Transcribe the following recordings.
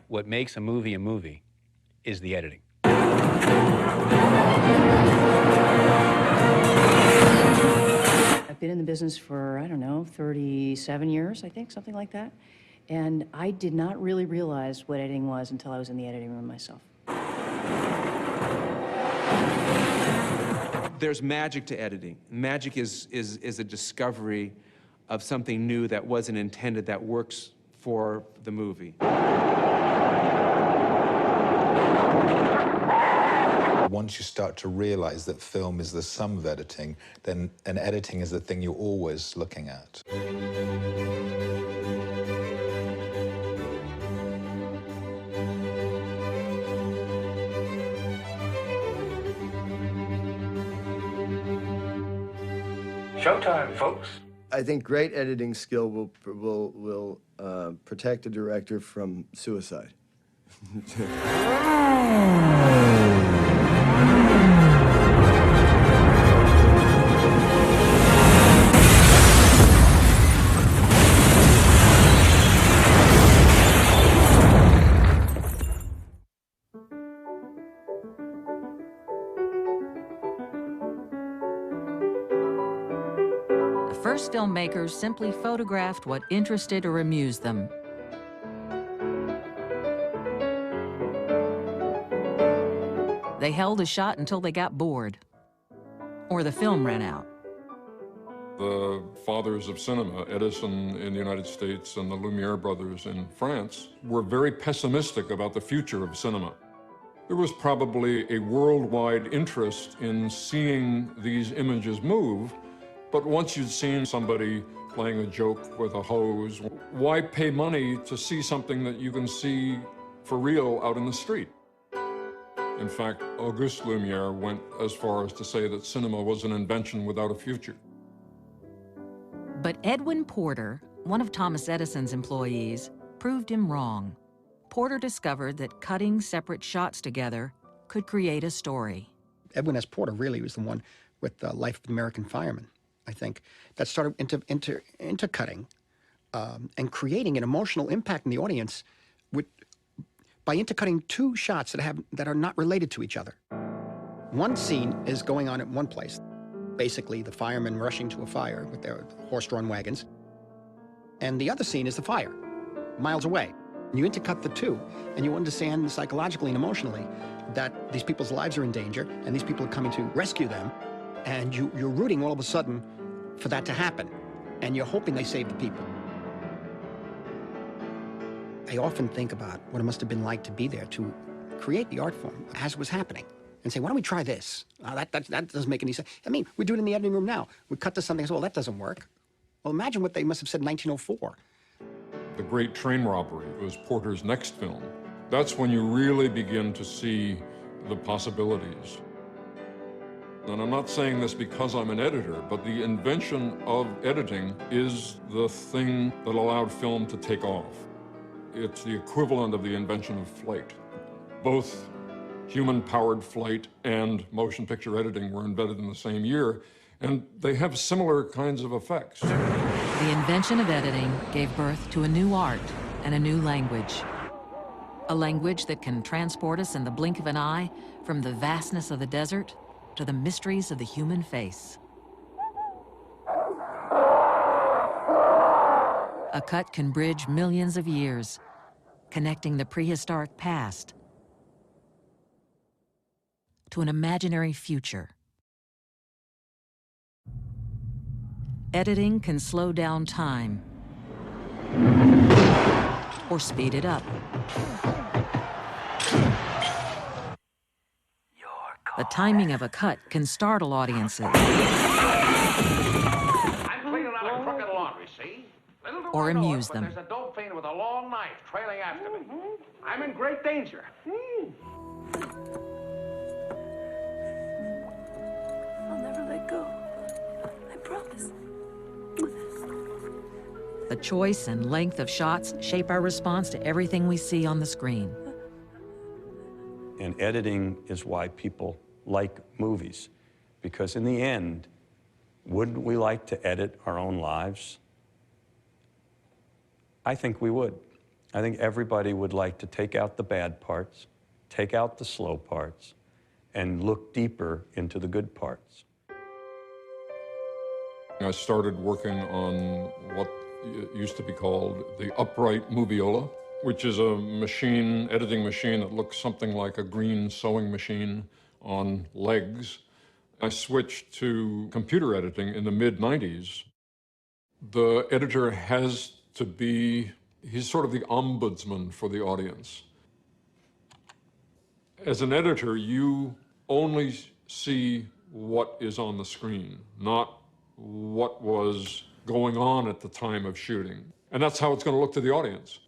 What makes a movie is the editing. I've been in the business for, I don't know, 37 years, I think, something like that. And I did not really realize what editing was until I was in the editing room myself. There's magic to editing. Magic is a discovery of something new that wasn't intended, that works for the movie. Once you start to realize that film is the sum of editing, then editing is the thing you're always looking at. Showtime, folks. I think great editing skill will protect a director from suicide. First filmmakers simply photographed what interested or amused them. They held a shot until they got bored, or the film ran out. The fathers of cinema, Edison in the United States and the Lumiere brothers in France, were very pessimistic about the future of cinema. There was probably a worldwide interest in seeing these images move, but once you'd seen somebody playing a joke with a hose, why pay money to see something that you can see for real out in the street? In fact, Auguste Lumiere went as far as to say that cinema was an invention without a future. But Edwin Porter, one of Thomas Edison's employees, proved him wrong. Porter discovered that cutting separate shots together could create a story. Edwin S. Porter really was the one with the Life of the American Fireman, I think, that started intercutting and creating an emotional impact in the audience by intercutting two shots that are not related to each other. One scene is going on at one place, basically the firemen rushing to a fire with their horse-drawn wagons, and the other scene is the fire, miles away. You intercut the two, and you understand psychologically and emotionally that these people's lives are in danger, and these people are coming to rescue them, and you're rooting all of a sudden for that to happen, and you're hoping they save the people. I often think about what it must have been like to be there to create the art form as it was happening, and say, why don't we try this? That doesn't make any sense. I mean, we do it in the editing room now. We cut to something and say, well, that doesn't work. Well, imagine what they must have said in 1904. The Great Train Robbery was Porter's next film. That's when you really begin to see the possibilities. And I'm not saying this because I'm an editor, but the invention of editing is the thing that allowed film to take off. It's the equivalent of the invention of flight. Both human-powered flight and motion picture editing were invented in the same year, and they have similar kinds of effects. The invention of editing gave birth to a new art and a new language. A language that can transport us in the blink of an eye from the vastness of the desert to the mysteries of the human face. A cut can bridge millions of years, connecting the prehistoric past to an imaginary future. Editing can slow down time or speed it up. You're The timing of a cut can startle audiences. I'm cleaning out a crooked laundry, see? Little do Or I know amuse it, but them. there's a dope fiend with a long knife trailing after me. I'm in great danger. I'll never let go. I promise. The choice and length of shots shape our response to everything we see on the screen. And editing is why people like movies. Because in the end, wouldn't we like to edit our own lives? I think we would. I think everybody would like to take out the bad parts, take out the slow parts, and look deeper into the good parts. I started working on what used to be called the upright moviola, which is a machine, editing machine that looks something like a green sewing machine on legs. I switched to computer editing in the mid-90s. The editor has to be, he's sort of the ombudsman for the audience. As an editor, you only see what is on the screen, not what was going on at the time of shooting. And that's how it's going to look to the audience.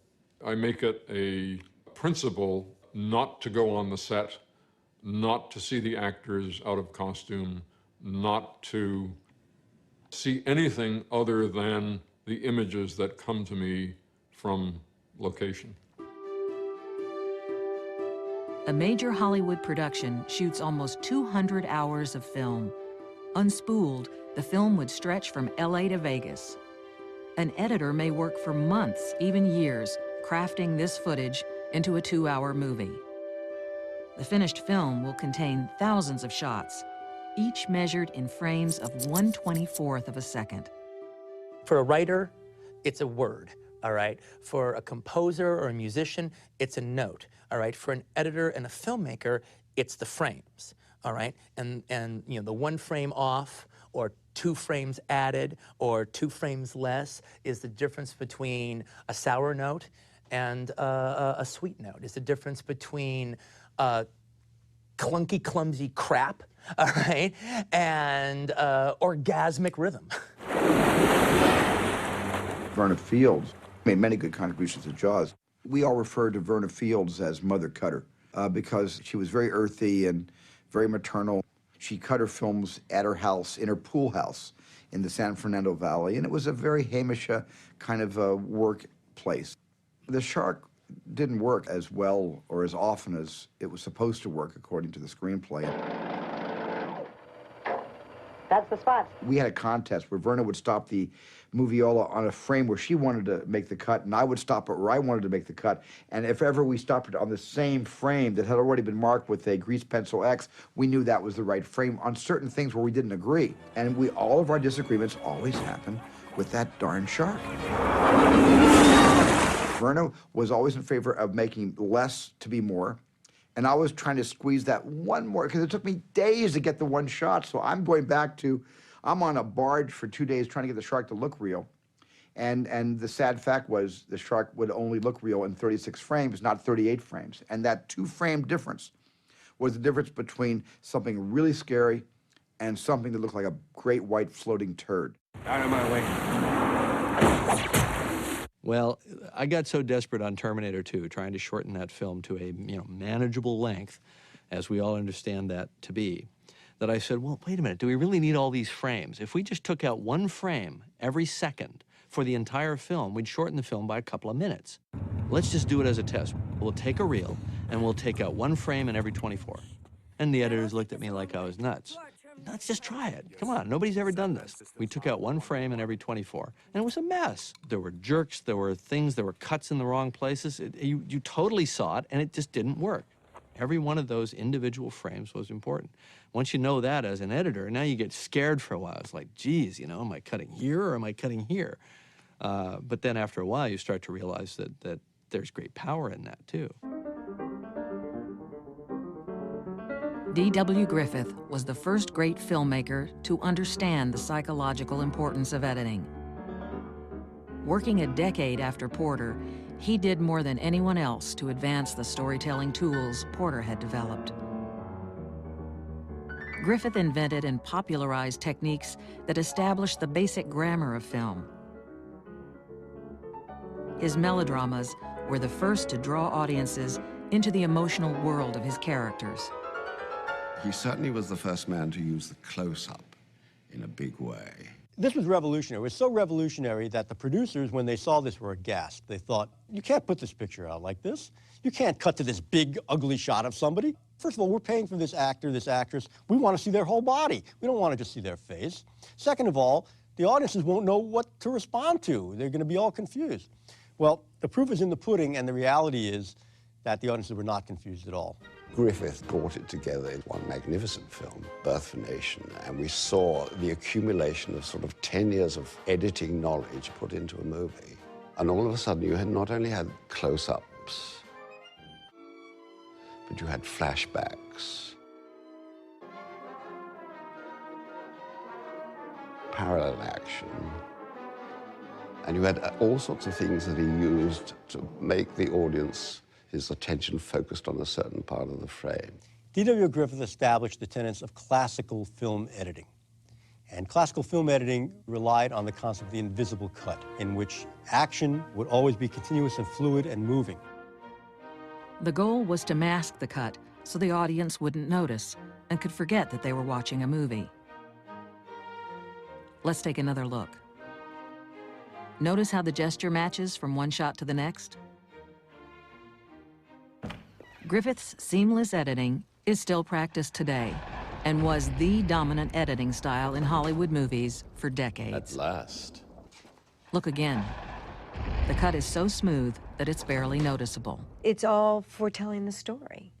I make it a principle not to go on the set, not to see the actors out of costume, not to see anything other than the images that come to me from location. A major Hollywood production shoots almost 200 hours of film. Unspooled, the film would stretch from LA to Vegas. An editor may work for months, even years, crafting this footage into a 2-hour movie. The finished film will contain thousands of shots, each measured in frames of 1/24th of a second. For a writer, it's a word, all right? For a composer or a musician, it's a note, all right? For an editor and a filmmaker, it's the frames, all right? And you know, the 1 frame off or 2 frames added or 2 frames less is the difference between a sour note and a sweet note. It's the difference between clunky, clumsy crap, all right, and orgasmic rhythm. Verna Fields made many good contributions to Jaws. We all refer to Verna Fields as Mother Cutter because she was very earthy and very maternal. She cut her films at her house, in her pool house in the San Fernando Valley, and it was a very Hamish kind of workplace. The shark didn't work as well or as often as it was supposed to work according to the screenplay. That's the spot. We had a contest where Verna would stop the moviola on a frame where she wanted to make the cut, and I would stop it where I wanted to make the cut. And if ever we stopped it on the same frame that had already been marked with a grease pencil X, we knew that was the right frame on certain things where we didn't agree. And all of our disagreements always happened with that darn shark. Verna was always in favor of making less to be more. And I was trying to squeeze that one more, because it took me days to get the one shot. So I'm going back to, I'm on a barge for 2 days trying to get the shark to look real. And the sad fact was the shark would only look real in 36 frames, not 38 frames. And that 2-frame difference was the difference between something really scary and something that looked like a great white floating turd. Out of my way. Well, I got so desperate on Terminator 2, trying to shorten that film to a manageable length, as we all understand that to be, that I said, well, wait a minute, do we really need all these frames? If we just took out 1 frame every second for the entire film, we'd shorten the film by a couple of minutes. Let's just do it as a test. We'll take a reel, and we'll take out 1 frame in every 24. And the editors looked at me like I was nuts. Let's just try it. Come on, nobody's ever done this. We took out 1 frame in every 24, and it was a mess. There were jerks, there were things, there were cuts in the wrong places. You totally saw it, and it just didn't work. Every one of those individual frames was important. Once you know that as an editor, now you get scared for a while. It's like, geez, am I cutting here or am I cutting here? But then after a while, you start to realize that there's great power in that, too. D.W. Griffith was the first great filmmaker to understand the psychological importance of editing. Working a decade after Porter, he did more than anyone else to advance the storytelling tools Porter had developed. Griffith invented and popularized techniques that established the basic grammar of film. His melodramas were the first to draw audiences into the emotional world of his characters. He certainly was the first man to use the close-up in a big way. This was revolutionary. It was so revolutionary that the producers, when they saw this, were aghast. They thought, you can't put this picture out like this. You can't cut to this big, ugly shot of somebody. First of all, we're paying for this actor, this actress. We want to see their whole body. We don't want to just see their face. Second of all, the audiences won't know what to respond to. They're going to be all confused. Well, the proof is in the pudding, and the reality is that the audiences were not confused at all. Griffith brought it together in one magnificent film, Birth of a Nation, and we saw the accumulation of sort of 10 years of editing knowledge put into a movie. And all of a sudden, you had not only had close-ups, but you had flashbacks, parallel action, and you had all sorts of things that he used to make the audience, his attention focused on a certain part of the frame. D.W. Griffith established the tenets of classical film editing. And classical film editing relied on the concept of the invisible cut, in which action would always be continuous and fluid and moving. The goal was to mask the cut so the audience wouldn't notice and could forget that they were watching a movie. Let's take another look. Notice how the gesture matches from one shot to the next? Griffith's seamless editing is still practiced today and was the dominant editing style in Hollywood movies for decades. At last. Look again. The cut is so smooth that it's barely noticeable. It's all for telling the story.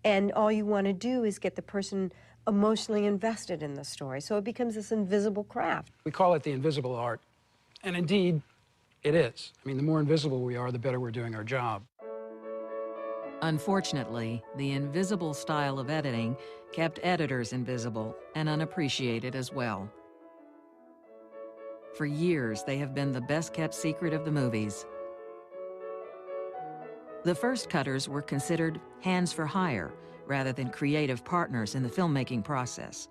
And all you want to do is get the person emotionally invested in the story. So it becomes this invisible craft. We call it the invisible art. And indeed, it is. I mean, the more invisible we are, the better we're doing our job. Unfortunately, the invisible style of editing kept editors invisible and unappreciated as well. For years, they have been the best-kept secret of the movies. The first cutters were considered hands for hire rather than creative partners in the filmmaking process.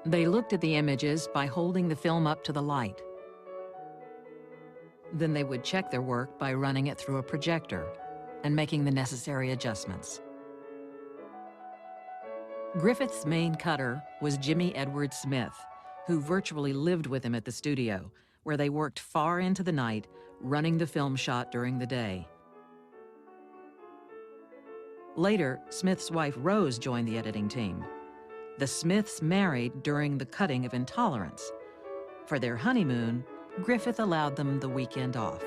They looked at the images by holding the film up to the light. Then they would check their work by running it through a projector and making the necessary adjustments. Griffith's main cutter was Jimmy Edward Smith, who virtually lived with him at the studio, where they worked far into the night, running the film shot during the day. Later, Smith's wife Rose joined the editing team. The Smiths married during the cutting of Intolerance. For their honeymoon, Griffith allowed them the weekend off.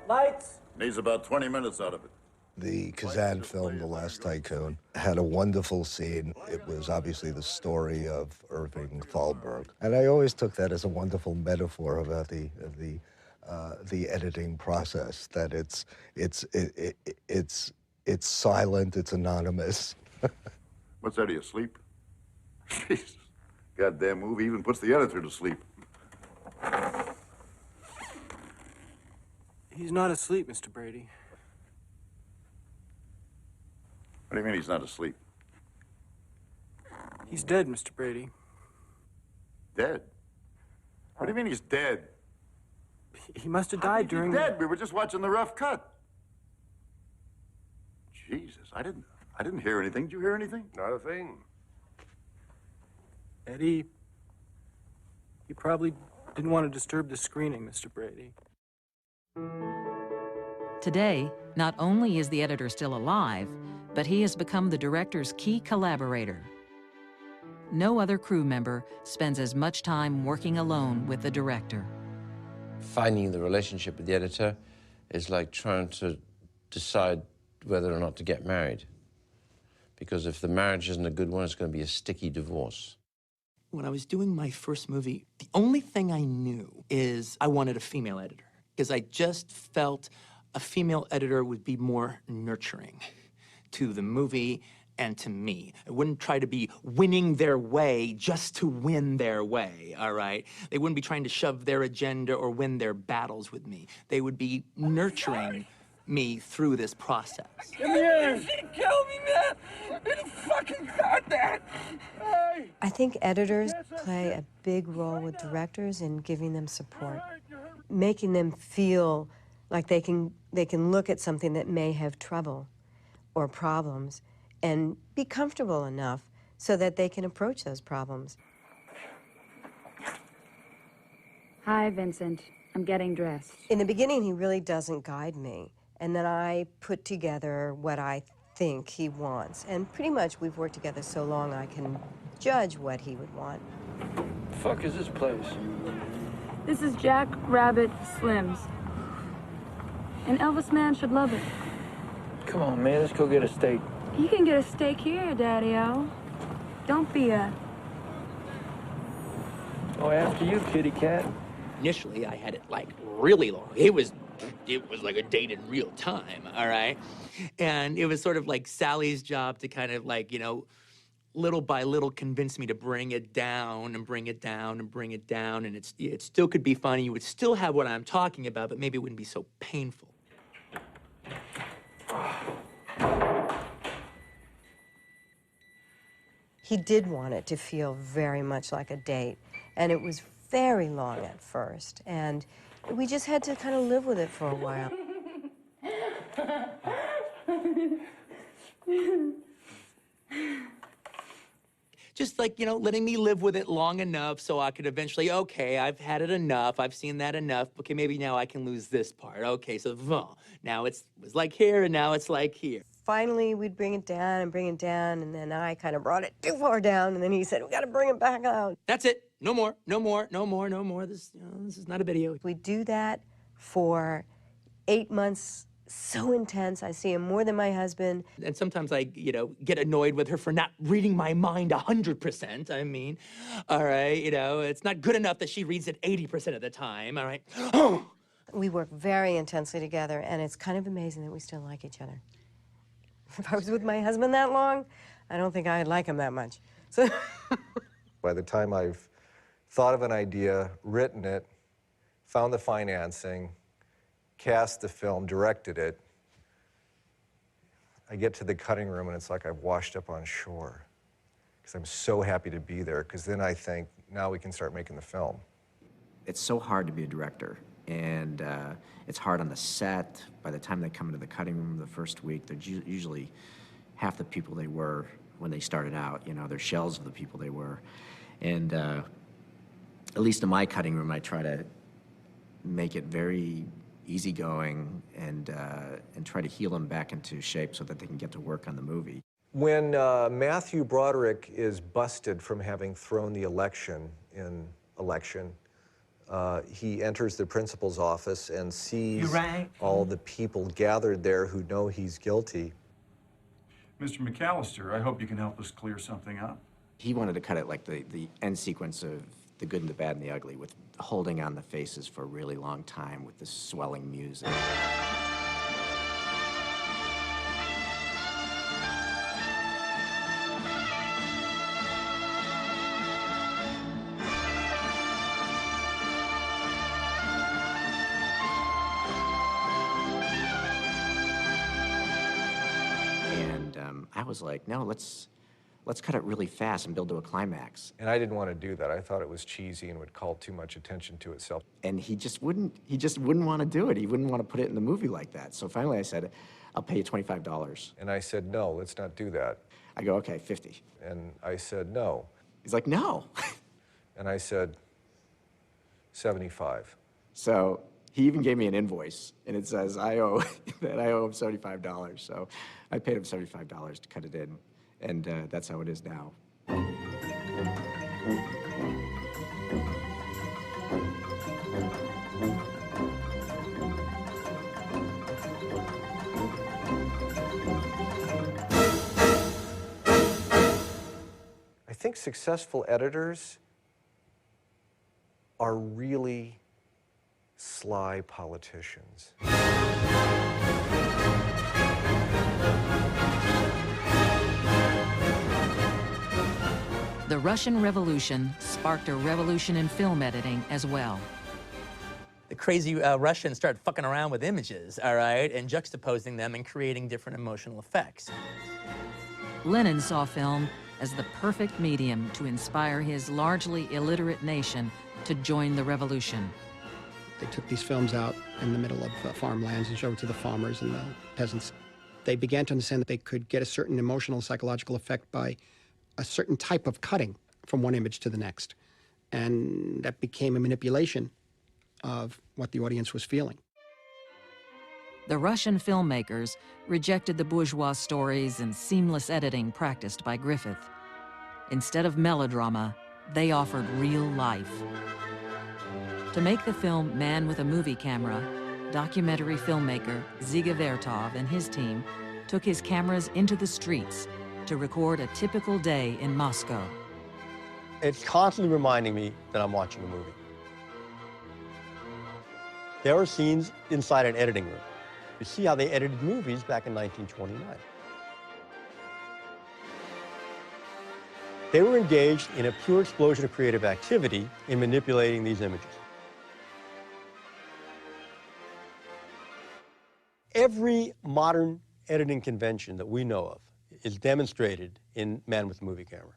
Lights! Needs about 20 minutes out of it. The Kazan film, The Last Tycoon, had a wonderful scene. It was obviously the story of Irving Thalberg. And I always took that as a wonderful metaphor about the editing process, that it's silent, it's anonymous. What's that, are you asleep? Jesus. Goddamn movie even puts the editor to sleep. He's not asleep, Mr. Brady. What do you mean he's not asleep? He's dead, Mr. Brady. Dead? What do you mean he's dead? He must have died during... He's dead. We were just watching the rough cut. Jesus, I didn't hear anything. Did you hear anything? Not a thing. Eddie, you probably didn't want to disturb the screening, Mr. Brady. Today, not only is the editor still alive, but he has become the director's key collaborator. No other crew member spends as much time working alone with the director. Finding the relationship with the editor is like trying to decide whether or not to get married. Because if the marriage isn't a good one, it's going to be a sticky divorce. When I was doing my first movie, the only thing I knew is I wanted a female editor, because I just felt a female editor would be more nurturing to the movie and to me. I wouldn't try to be winning their way just to win their way, all right? They wouldn't be trying to shove their agenda or win their battles with me. They would be nurturing me through this process. In the end! Kill me, man! I think editors play a big role with directors in giving them support, making them feel like they can look at something that may have trouble or problems and be comfortable enough so that they can approach those problems. Hi, Vincent. I'm getting dressed. In the beginning, he really doesn't guide me, and then I put together what I think he wants, and pretty much we've worked together so long I can judge what he would want. The fuck is this place? This is Jack Rabbit Slim's. An Elvis man should love it. Come on, man, let's go get a steak. You can get a steak here, Daddy-O. Don't be a... Oh, after you, kitty cat. Initially, I had it like really long. It was like a date in real time, all right? And it was sort of like Sally's job to kind of like, you know, little by little convince me to bring it down and bring it down and bring it down. And it still could be funny. You would still have what I'm talking about, but maybe it wouldn't be so painful. He did want it to feel very much like a date, and it was very long at first, and we just had to kind of live with it for a while. Just like, you know, letting me live with it long enough so I could eventually, okay, I've had it enough, I've seen that enough, okay, maybe now I can lose this part. Okay, so now it was like here, and now it's like here. Finally, we'd bring it down, and then I kind of brought it too far down, and then he said, we got to bring it back out. That's it. No more, no more, no more, no more. This is not a video. We do that for 8 months, so intense. I see him more than my husband. And sometimes I, you know, get annoyed with her for not reading my mind 100%. I mean, all right, you know, it's not good enough that she reads it 80% of the time, all right? We work very intensely together, and it's kind of amazing that we still like each other. If I was with my husband that long, I don't think I'd like him that much. So by the time I've thought of an idea, written it, found the financing, cast the film, directed it, I get to the cutting room and it's like I've washed up on shore. Because I'm so happy to be there, because then I think, now we can start making the film. It's so hard to be a director, and it's hard on the set. By the time they come into the cutting room the first week, they're usually half the people they were when they started out. You know, they're shells of the people they were. And at least in my cutting room, I try to make it very easygoing and try to heal them back into shape so that they can get to work on the movie. When Matthew Broderick is busted from having thrown the election in election, he enters the principal's office and sees all the people gathered there who know he's guilty. Mr. McAllister, I hope you can help us clear something up. He wanted to cut it like the end sequence of The Good and the Bad and the Ugly, with holding on the faces for a really long time with this swelling music. I was like, no, let's cut it really fast and build to a climax. And I didn't want to do that. I thought it was cheesy and would call too much attention to itself. And he just wouldn't want to do it. He wouldn't want to put it in the movie like that. So finally I said, I'll pay you $25. And I said, no, let's not do that. I go, okay, 50. And I said, no. He's like, no. And I said, 75. So he even gave me an invoice, and it says I owe him $75. So I paid him $75 to cut it in, and that's how it is now. I think successful editors are really sly politicians. The Russian Revolution sparked a revolution in film editing as well. The crazy Russians started fucking around with images, all right, and juxtaposing them and creating different emotional effects. Lenin saw film as the perfect medium to inspire his largely illiterate nation to join the revolution. They took these films out in the middle of farmlands and showed it to the farmers and the peasants. They began to understand that they could get a certain emotional, psychological effect by a certain type of cutting from one image to the next. And that became a manipulation of what the audience was feeling. The Russian filmmakers rejected the bourgeois stories and seamless editing practiced by Griffith. Instead of melodrama, they offered real life. To make the film Man with a Movie Camera, documentary filmmaker Dziga Vertov and his team took his cameras into the streets to record a typical day in Moscow. It's constantly reminding me that I'm watching a movie. There are scenes inside an editing room. You see how they edited movies back in 1929. They were engaged in a pure explosion of creative activity in manipulating these images. Every modern editing convention that we know of is demonstrated in Man with a Movie Camera.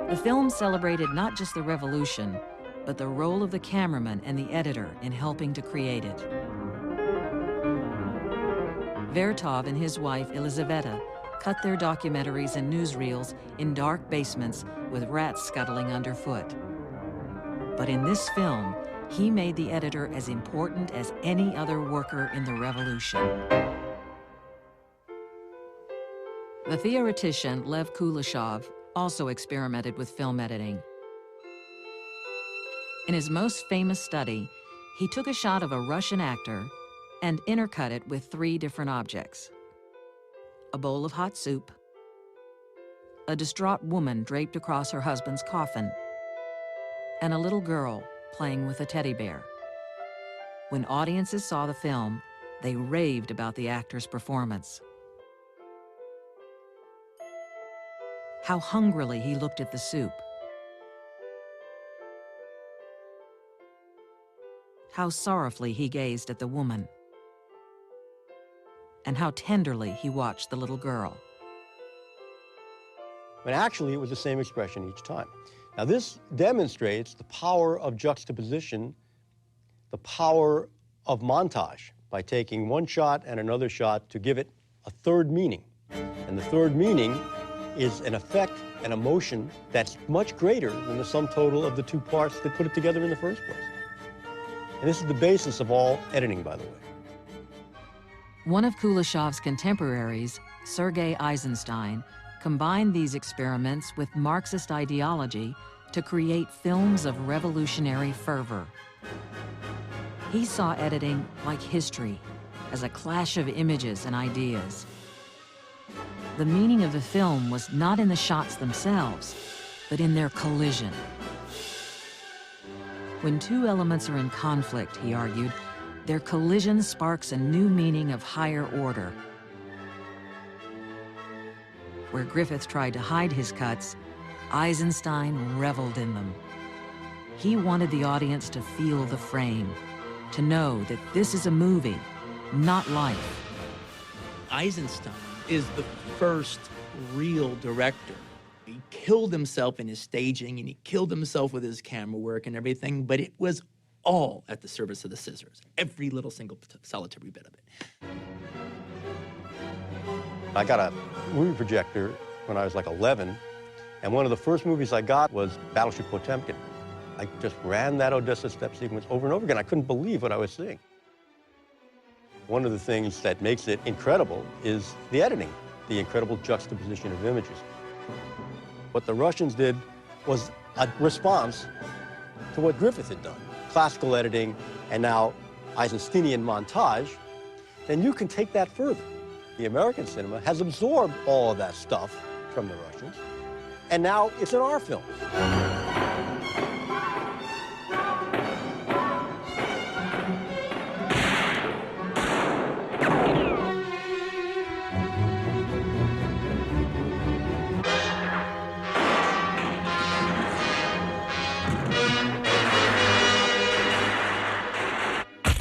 The film celebrated not just the revolution, but the role of the cameraman and the editor in helping to create it. Vertov and his wife, Elizaveta, cut their documentaries and newsreels in dark basements with rats scuttling underfoot. But in this film, he made the editor as important as any other worker in the revolution. The theoretician Lev Kuleshov also experimented with film editing. In his most famous study, he took a shot of a Russian actor and intercut it with 3 different objects: a bowl of hot soup, a distraught woman draped across her husband's coffin, and a little girl playing with a teddy bear. When audiences saw the film, they raved about the actor's performance. How hungrily he looked at the soup. How sorrowfully he gazed at the woman. And how tenderly he watched the little girl. But actually, it was the same expression each time. Now, this demonstrates the power of juxtaposition, the power of montage, by taking one shot and another shot to give it a third meaning. And the third meaning is an effect, an emotion that's much greater than the sum total of the 2 parts that put it together in the first place. And this is the basis of all editing, by the way. One of Kuleshov's contemporaries, Sergei Eisenstein, combined these experiments with Marxist ideology to create films of revolutionary fervor. He saw editing like history, as a clash of images and ideas. The meaning of the film was not in the shots themselves, but in their collision. When 2 elements are in conflict, he argued, their collision sparks a new meaning of higher order. Where Griffith tried to hide his cuts, Eisenstein reveled in them. He wanted the audience to feel the frame, to know that this is a movie, not life. Eisenstein is the first real director. He killed himself in his staging, and he killed himself with his camera work and everything, but it was all at the service of the scissors. Every little single solitary bit of it. I got a movie projector when I was like 11, and one of the first movies I got was Battleship Potemkin. I just ran that Odessa step sequence over and over again. I couldn't believe what I was seeing. One of the things that makes it incredible is the editing, the incredible juxtaposition of images. What the Russians did was a response to what Griffith had done. Classical editing, and now Eisensteinian montage, then you can take that further. The American cinema has absorbed all of that stuff from the Russians, and now it's in our film.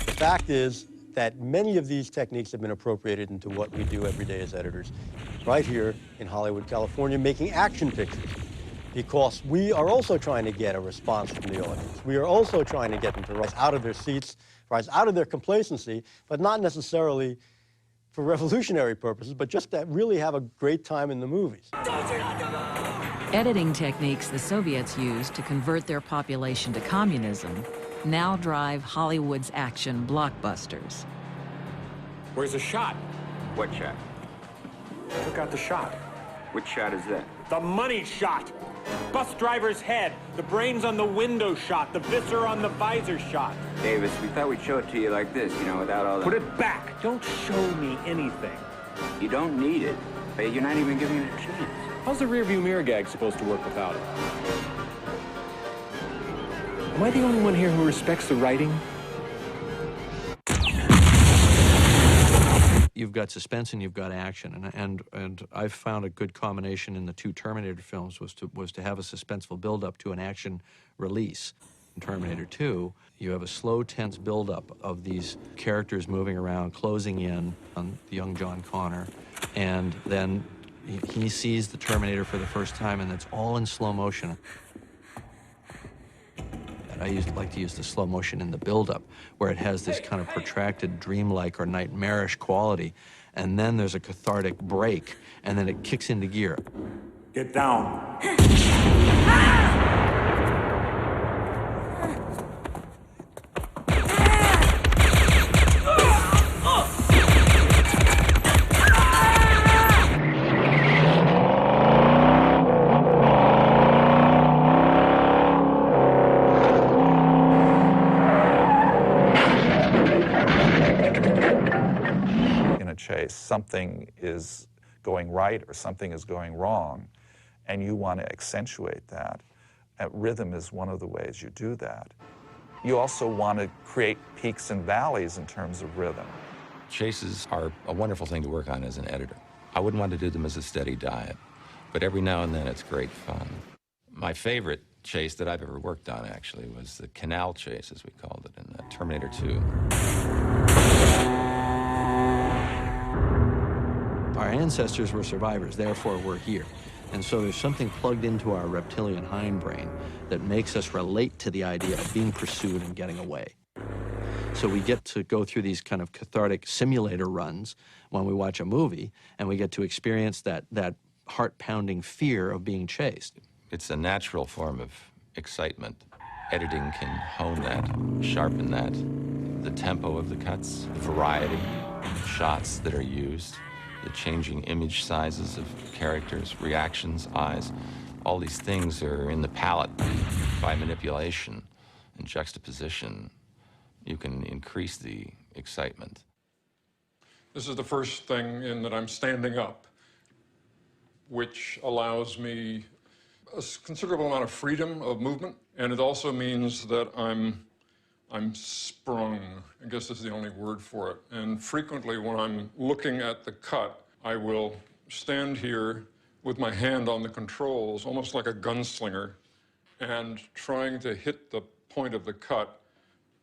The fact is that many of these techniques have been appropriated into what we do every day as editors. right here in Hollywood, California, making action pictures. Because we are also trying to get a response from the audience. We are also trying to get them to rise out of their seats, rise out of their complacency, but not necessarily for revolutionary purposes, but just to really have a great time in the movies. Editing techniques the Soviets used to convert their population to communism now drive Hollywood's action blockbusters. Where's the shot? What shot? Took out the shot. Which shot is that? The money shot. Bus driver's head. The brains on the window shot. The viscera on the visor shot. Davis, we thought we'd show it to you like this, you know, without all the... Put it back. Don't show me anything. You don't need it. But you're not even giving it a chance. How's the rearview mirror gag supposed to work without it? Am I the only one here who respects the writing? You've got suspense and you've got action, and I've found a good combination in the two Terminator films was to have a suspenseful build-up to an action release. In Terminator 2, you have a slow, tense build-up of these characters moving around, closing in on the young John Connor, and then he sees the Terminator for the first time, and it's all in slow motion. And I like to use the slow motion in the build-up, where it has this kind of protracted, dreamlike or nightmarish quality, and then there's a cathartic break, and then it kicks into gear. Get down. Chase, something is going right or something is going wrong, and you want to accentuate that. Rhythm is one of the ways you do that. You also want to create peaks and valleys in terms of rhythm. Chases are a wonderful thing to work on as an editor. I wouldn't want to do them as a steady diet, but every now and then it's great fun. My favorite chase that I've ever worked on, actually, was the canal chase, as we called it, in Terminator 2. Our ancestors were survivors, therefore we're here. And so there's something plugged into our reptilian hindbrain that makes us relate to the idea of being pursued and getting away. So we get to go through these kind of cathartic simulator runs when we watch a movie, and we get to experience that heart-pounding fear of being chased. It's a natural form of excitement. Editing can hone that, sharpen that. The tempo of the cuts, the variety of shots that are used, the changing image sizes of characters, reactions, eyes, all these things are in the palette. By manipulation and juxtaposition, you can increase the excitement. This is the first thing in that I'm standing up, which allows me a considerable amount of freedom of movement, and it also means that I'm sprung. I guess that's the only word for it. And frequently when I'm looking at the cut, I will stand here with my hand on the controls, almost like a gunslinger, and trying to hit the point of the cut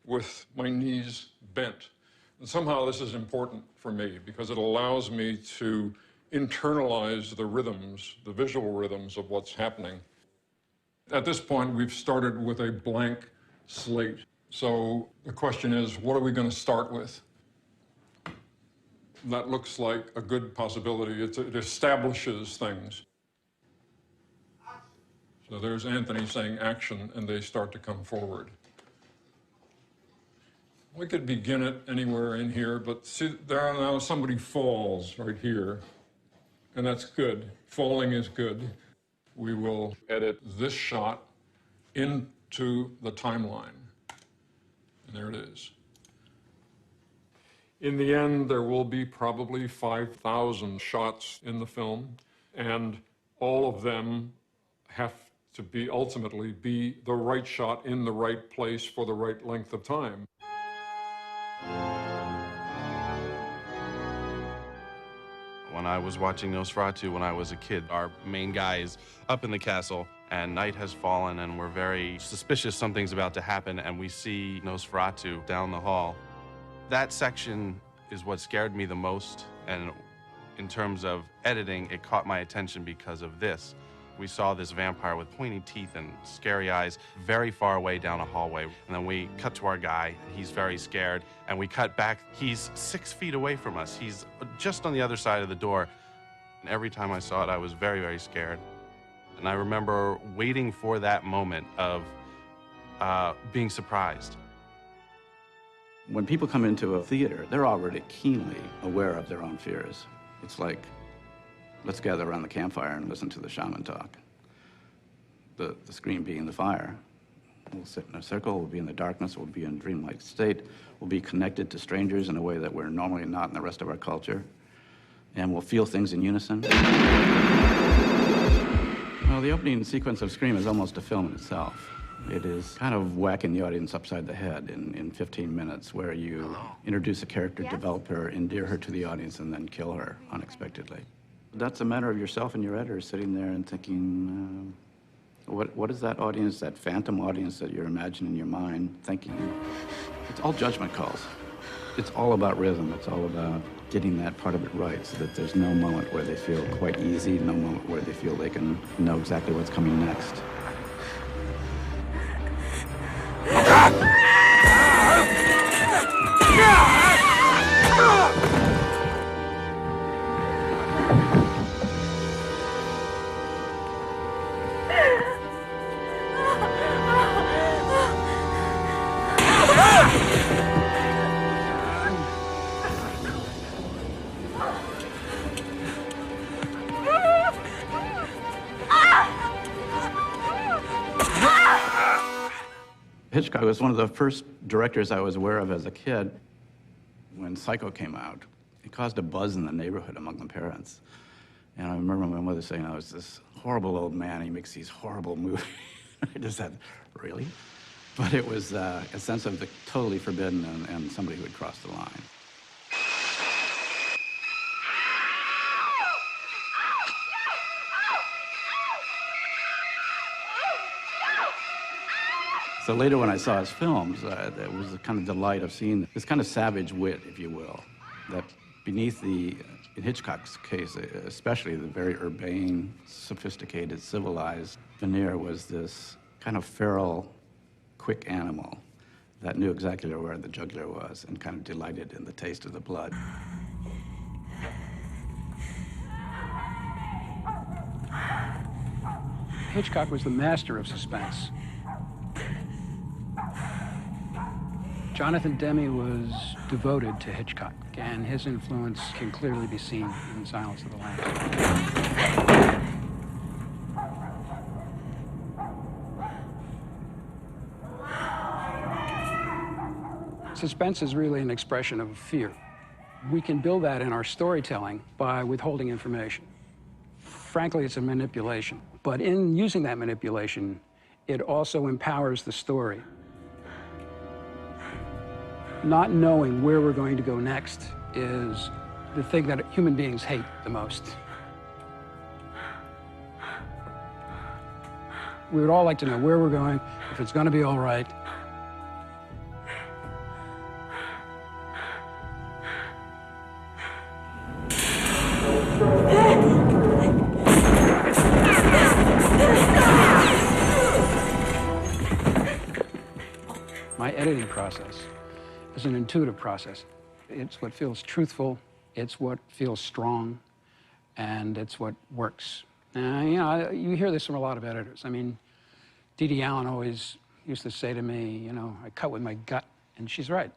with my knees bent. And somehow this is important for me because it allows me to internalize the rhythms, the visual rhythms of what's happening. At this point, we've started with a blank slate. So the question is, what are we going to start with? That looks like a good possibility. It establishes things. So there's Anthony saying action, and they start to come forward. We could begin it anywhere in here, but see, there now somebody falls right here, and that's good. Falling is good. We will edit this shot into the timeline. And there it is. In the end, there will be probably 5,000 shots in the film, and all of them have to be ultimately be the right shot in the right place for the right length of time. When I was watching Nosferatu when I was a kid, our main guy is up in the castle, and night has fallen, and we're very suspicious something's about to happen, and we see Nosferatu down the hall. That section is what scared me the most, and In terms of editing, it caught my attention because of this. We saw this vampire with pointy teeth and scary eyes very far away down a hallway. And then we cut to our guy, he's very scared, and we cut back. He's 6 feet away from us. He's just on the other side of the door. And every time I saw it, I was very, very scared. And I remember waiting for that moment of being surprised. When people come into a theater, they're already keenly aware of their own fears. It's like, let's gather around the campfire and listen to the shaman talk. The screen being the fire. We'll sit in a circle, we'll be in the darkness, we'll be in a dreamlike state, we'll be connected to strangers in a way that we're normally not in the rest of our culture, and we'll feel things in unison. Well, the opening sequence of Scream is almost a film in itself. It is kind of whacking the audience upside the head in 15 minutes, where you introduce a character, develop her, endear her to the audience, and then kill her unexpectedly. That's a matter of yourself and your editor sitting there and thinking, what is that audience, that phantom audience that you're imagining in your mind thinking? It's all judgment calls. It's all about rhythm. It's all about getting that part of it right so that there's no moment where they feel quite easy, no moment where they feel they can know exactly what's coming next. Hitchcock was one of the first directors I was aware of as a kid. When Psycho came out, it caused a buzz in the neighborhood among the parents. And I remember my mother saying, oh, it's this horrible old man, he makes these horrible movies. I just said, really? But it was a sense of the totally forbidden and somebody who had crossed the line. So later when I saw his films, it was a kind of delight of seeing this kind of savage wit, if you will, that beneath in Hitchcock's case, especially the very urbane, sophisticated, civilized veneer was this kind of feral, quick animal that knew exactly where the jugular was and kind of delighted in the taste of the blood. Hitchcock was the master of suspense. Jonathan Demme was devoted to Hitchcock, and his influence can clearly be seen in Silence of the Lambs. Suspense is really an expression of fear. We can build that in our storytelling by withholding information. Frankly, it's a manipulation, but in using that manipulation, it also empowers the story. Not knowing where we're going to go next is the thing that human beings hate the most. We would all like to know where we're going, if it's going to be all right. My editing process is an intuitive process. It's what feels truthful, it's what feels strong, and it's what works. Now, you know, you hear this from a lot of editors. I mean, Dee Dee Allen always used to say to me, you know, I cut with my gut, and she's right.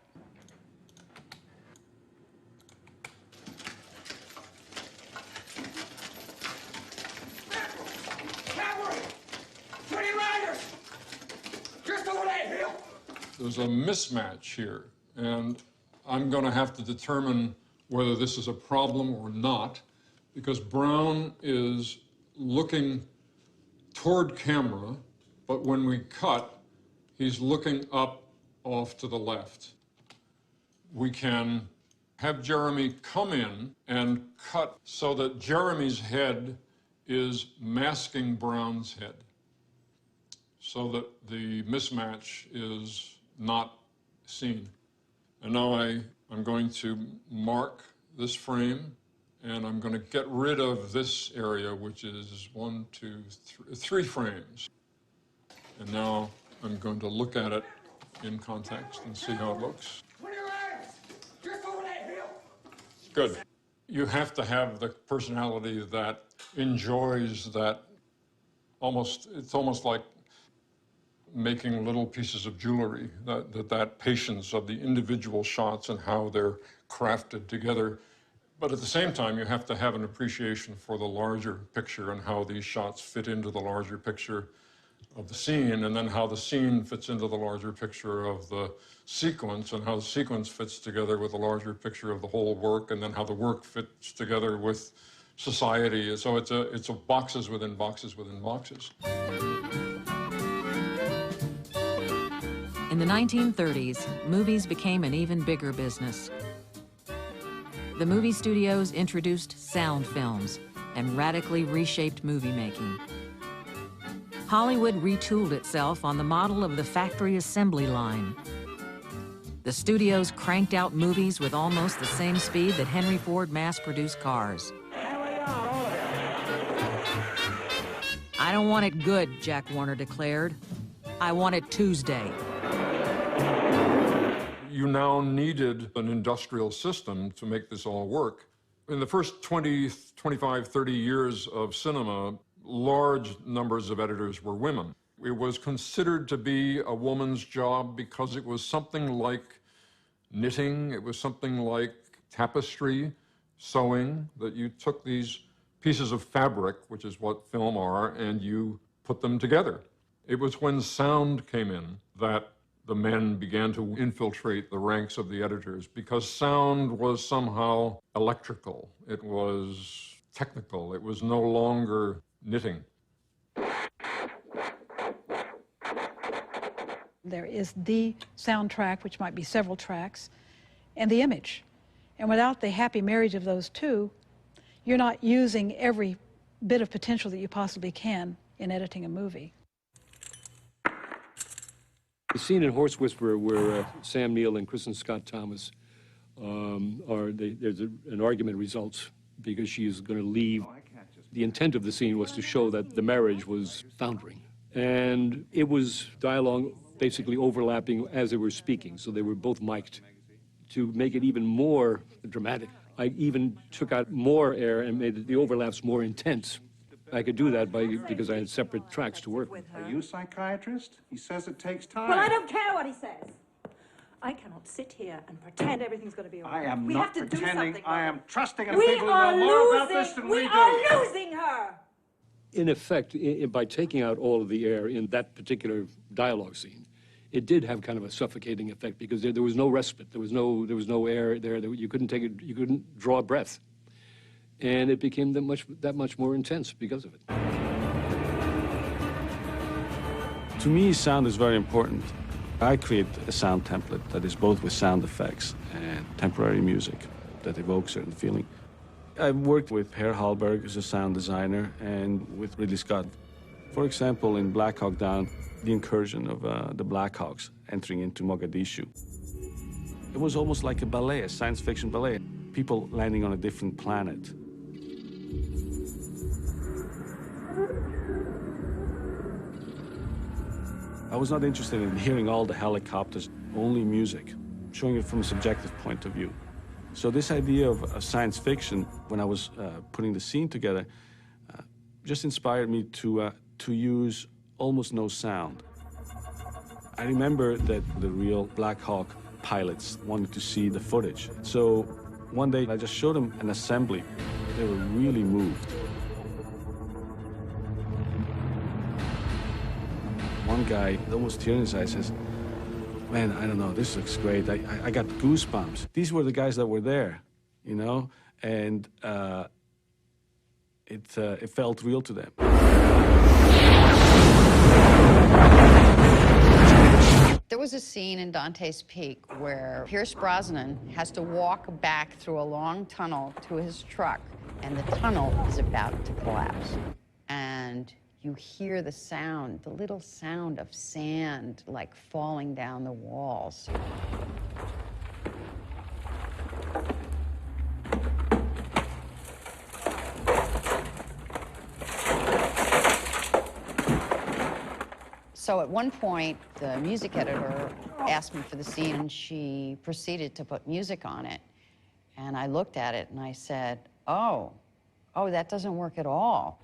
There's a mismatch here, and I'm going to have to determine whether this is a problem or not, because Brown is looking toward camera, but when we cut, he's looking up off to the left. We can have Jeremy come in and cut so that Jeremy's head is masking Brown's head, so that the mismatch is not seen. And now I'm going to mark this frame And I'm going to get rid of this area, which is 3 frames. And now I'm going to look at it in context and see how it looks. Good. You have to have the personality that enjoys that it's almost like making little pieces of jewelry, that patience of the individual shots and how they're crafted together. But at the same time, you have to have an appreciation for the larger picture and how these shots fit into the larger picture of the scene, and then how the scene fits into the larger picture of the sequence, and how the sequence fits together with the larger picture of the whole work, and then how the work fits together with society. So it's a boxes within boxes within boxes. In the 1930s, movies became an even bigger business. The movie studios introduced sound films and radically reshaped movie making. Hollywood retooled itself on the model of the factory assembly line. The studios cranked out movies with almost the same speed that Henry Ford mass-produced cars. I don't want it good, Jack Warner declared. I want it Tuesday. You now needed an industrial system to make this all work. In the first 20, 25, 30 years of cinema, large numbers of editors were women. It was considered to be a woman's job because it was something like knitting, it was something like tapestry, sewing, that you took these pieces of fabric, which is what film are, and you put them together. It was when sound came in that the men began to infiltrate the ranks of the editors, because sound was somehow electrical. It was technical. It was no longer knitting. There is the soundtrack, which might be several tracks, and the image. And without the happy marriage of those two, you're not using every bit of potential that you possibly can in editing a movie. The scene in Horse Whisperer where Sam Neill and Kristen Scott Thomas there's an argument results because she is going to leave. The intent of the scene was to show that the marriage was foundering. And it was dialogue basically overlapping as they were speaking, so they were both mic'd. To make it even more dramatic, I even took out more air and made the overlaps more intense. I could do that because I had separate tracks to work with. Are you a psychiatrist? He says it takes time. Well, I don't care what he says. I cannot sit here and pretend everything's going to be all right. I am we not have to pretending. Do something. I am trusting in we people who are know more losing, about this than we do. We are losing her. In effect, by taking out all of the air in that particular dialogue scene, it did have kind of a suffocating effect because there was no respite. There was no air there. You couldn't take it. You couldn't draw a breath, and it became that much more intense because of it. To me, sound is very important. I create a sound template that is both with sound effects and temporary music that evoke certain feeling. I've worked with Per Hallberg as a sound designer and with Ridley Scott. For example, in Black Hawk Down, the incursion of the Black Hawks entering into Mogadishu. It was almost like a ballet, a science fiction ballet. People landing on a different planet. I was not interested in hearing all the helicopters, only music, showing it from a subjective point of view. So this idea of science fiction, when I was putting the scene together, just inspired me to use almost no sound. I remember that the real Black Hawk pilots wanted to see the footage. So one day I just showed them an assembly. They were really moved. One guy, almost tear in his eyes, says, "Man, I don't know, this looks great. I got goosebumps." These were the guys that were there, you know, and it felt real to them. There was a scene in Dante's Peak where Pierce Brosnan has to walk back through a long tunnel to his truck, and the tunnel is about to collapse. And you hear the sound, the little sound of sand, like falling down the walls. So at one point, the music editor asked me for the scene, and she proceeded to put music on it. And I looked at it, and I said, oh, that doesn't work at all.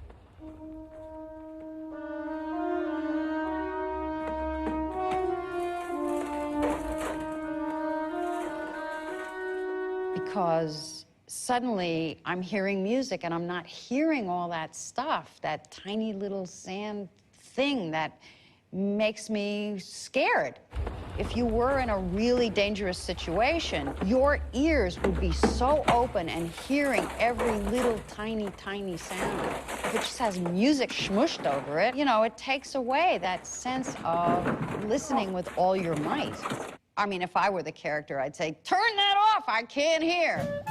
Because suddenly I'm hearing music and I'm not hearing all that stuff, that tiny little sand thing that makes me scared. If you were in a really dangerous situation, your ears would be so open and hearing every little tiny, tiny sound. If it just has music smushed over it, you know, it takes away that sense of listening with all your might. I mean, if I were the character, I'd say, turn that off, I can't hear.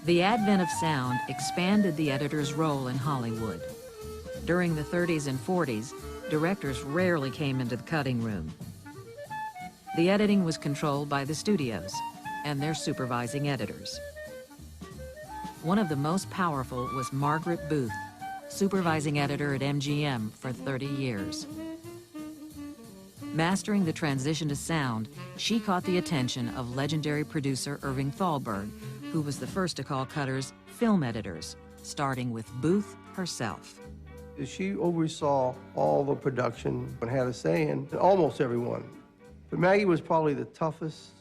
The advent of sound expanded the editor's role in Hollywood. During the 30s and 40s, directors rarely came into the cutting room. The editing was controlled by the studios and their supervising editors. One of the most powerful was Margaret Booth, supervising editor at MGM for 30 years. Mastering the transition to sound, she caught the attention of legendary producer Irving Thalberg, who was the first to call cutters film editors, starting with Booth herself. She oversaw all the production and had a say in almost everyone. But Maggie was probably the toughest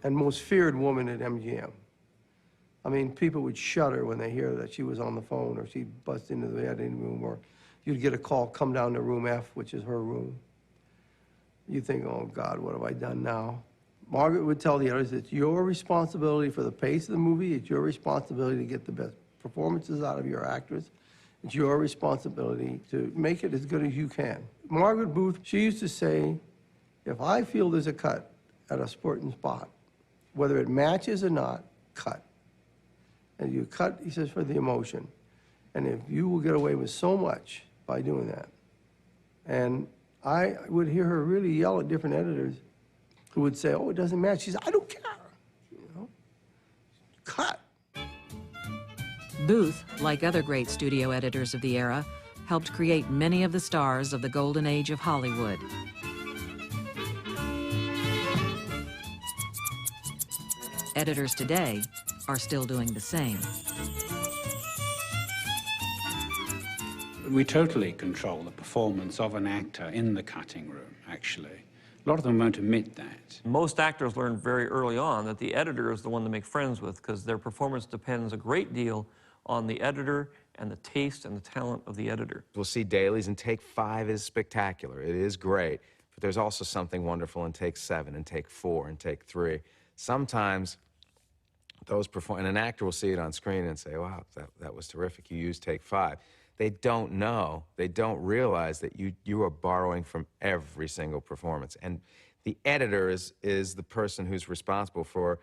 and most feared woman at MGM. I mean, people would shudder when they hear that she was on the phone, or she'd bust into the editing room, or you'd get a call, come down to room F, which is her room. You think, oh God, what have I done now? Margaret would tell the editors, it's your responsibility for the pace of the movie, it's your responsibility to get the best performances out of your actors, it's your responsibility to make it as good as you can. Margaret Booth, she used to say, if I feel there's a cut at a certain spot, whether it matches or not, cut. And you cut, he says, for the emotion. And if you will get away with so much by doing that. And I would hear her really yell at different editors who would say, oh, it doesn't match. She said, I don't care, you know, cut. Booth, like other great studio editors of the era, helped create many of the stars of the golden age of Hollywood. Editors today are still doing the same. We totally control the performance of an actor in the cutting room, actually. A lot of them won't admit that. Most actors learn very early on that the editor is the one to make friends with, because their performance depends a great deal on the editor and the taste and the talent of the editor. We'll see dailies, and take 5 is spectacular. It is great, but there's also something wonderful in take 7 and take 4 and take 3. Sometimes those and an actor will see it on screen and say, wow, that was terrific, you used take 5. They don't know, they don't realize that you are borrowing from every single performance. And the editor is the person who's responsible for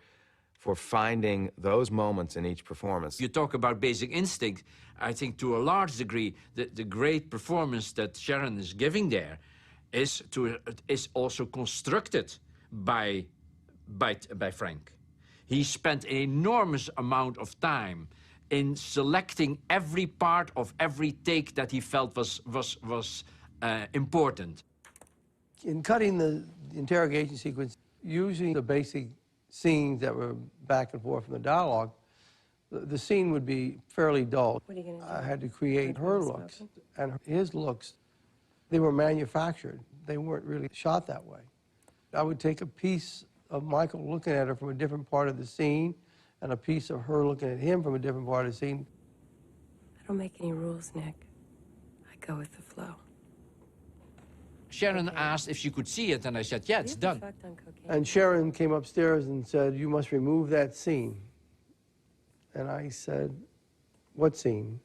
finding those moments in each performance. You talk about basic instinct. I think to a large degree the great performance that Sharon is giving there is also constructed by Frank. He spent an enormous amount of time in selecting every part of every take that he felt was important. In cutting the interrogation sequence, using the basic scenes that were back and forth from the dialogue, the scene would be fairly dull. What are you going to do? I had to create her looks and his looks. They were manufactured. They weren't really shot that way. I would take a piece of Michael looking at her from a different part of the scene and a piece of her looking at him from a different part of the scene. I don't make any rules, Nick. I go with the flow. Sharon asked if she could see it, and I said, yeah, it's done. And Sharon came upstairs and said, you must remove that scene. And I said, what scene?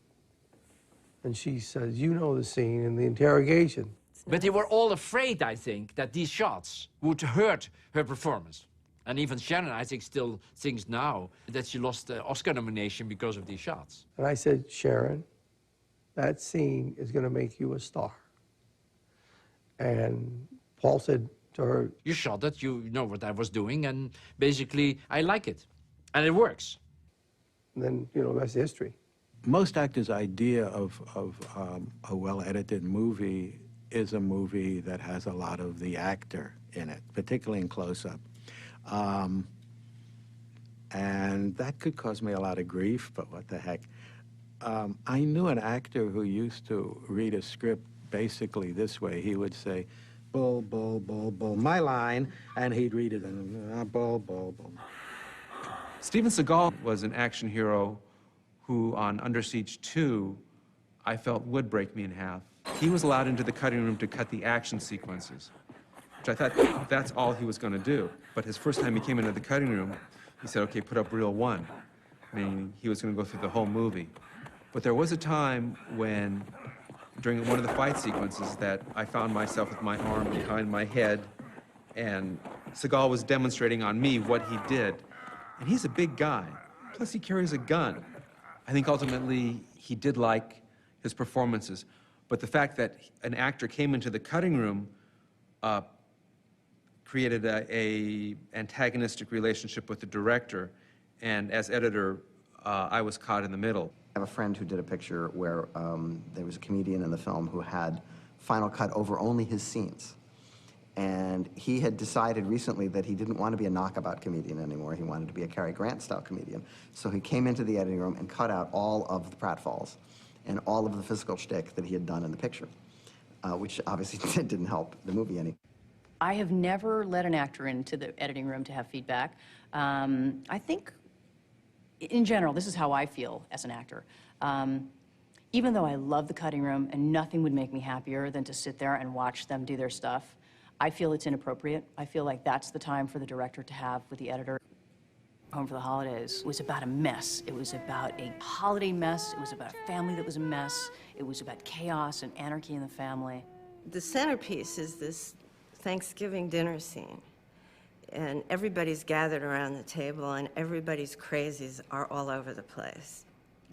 And she said, you know the scene in the interrogation. But they were all afraid, I think, that these shots would hurt her performance. And even Sharon, I think, still thinks now that she lost the Oscar nomination because of these shots. And I said, Sharon, that scene is going to make you a star. And Paul said to her, you shot it, you know what I was doing, and basically I like it. And it works. And then, you know, that's history. Most actors' idea of a well-edited movie is a movie that has a lot of the actor in it, particularly in close-up. And that could cause me a lot of grief, but what the heck. I knew an actor who used to read a script basically this way. He would say, bull, bull, bull, bull, my line, and he'd read it, and bull, bull, bull. Steven Seagal was an action hero who, on Under Siege 2, I felt would break me in half. He was allowed into the cutting room to cut the action sequences, which I thought that's all he was going to do. But his first time he came into the cutting room, he said, okay, put up reel 1. Meaning he was going to go through the whole movie. But there was a time when, during one of the fight sequences, that I found myself with my arm behind my head, and Seagal was demonstrating on me what he did. And he's a big guy, plus he carries a gun. I think ultimately he did like his performances, but the fact that an actor came into the cutting room created a antagonistic relationship with the director, and as editor, I was caught in the middle. I have a friend who did a picture where there was a comedian in the film who had final cut over only his scenes. And he had decided recently that he didn't want to be a knockabout comedian anymore. He wanted to be a Cary Grant-style comedian. So he came into the editing room and cut out all of the pratfalls and all of the physical shtick that he had done in the picture, which obviously didn't help the movie any. I have never let an actor into the editing room to have feedback. I think, in general, this is how I feel as an actor. Even though I love the cutting room and nothing would make me happier than to sit there and watch them do their stuff, I feel it's inappropriate. I feel like that's the time for the director to have with the editor. Home for the Holidays was about a mess. It was about a holiday mess. It was about a family that was a mess. It was about chaos and anarchy in the family. The centerpiece is this Thanksgiving dinner scene. And everybody's gathered around the table, and everybody's crazies are all over the place.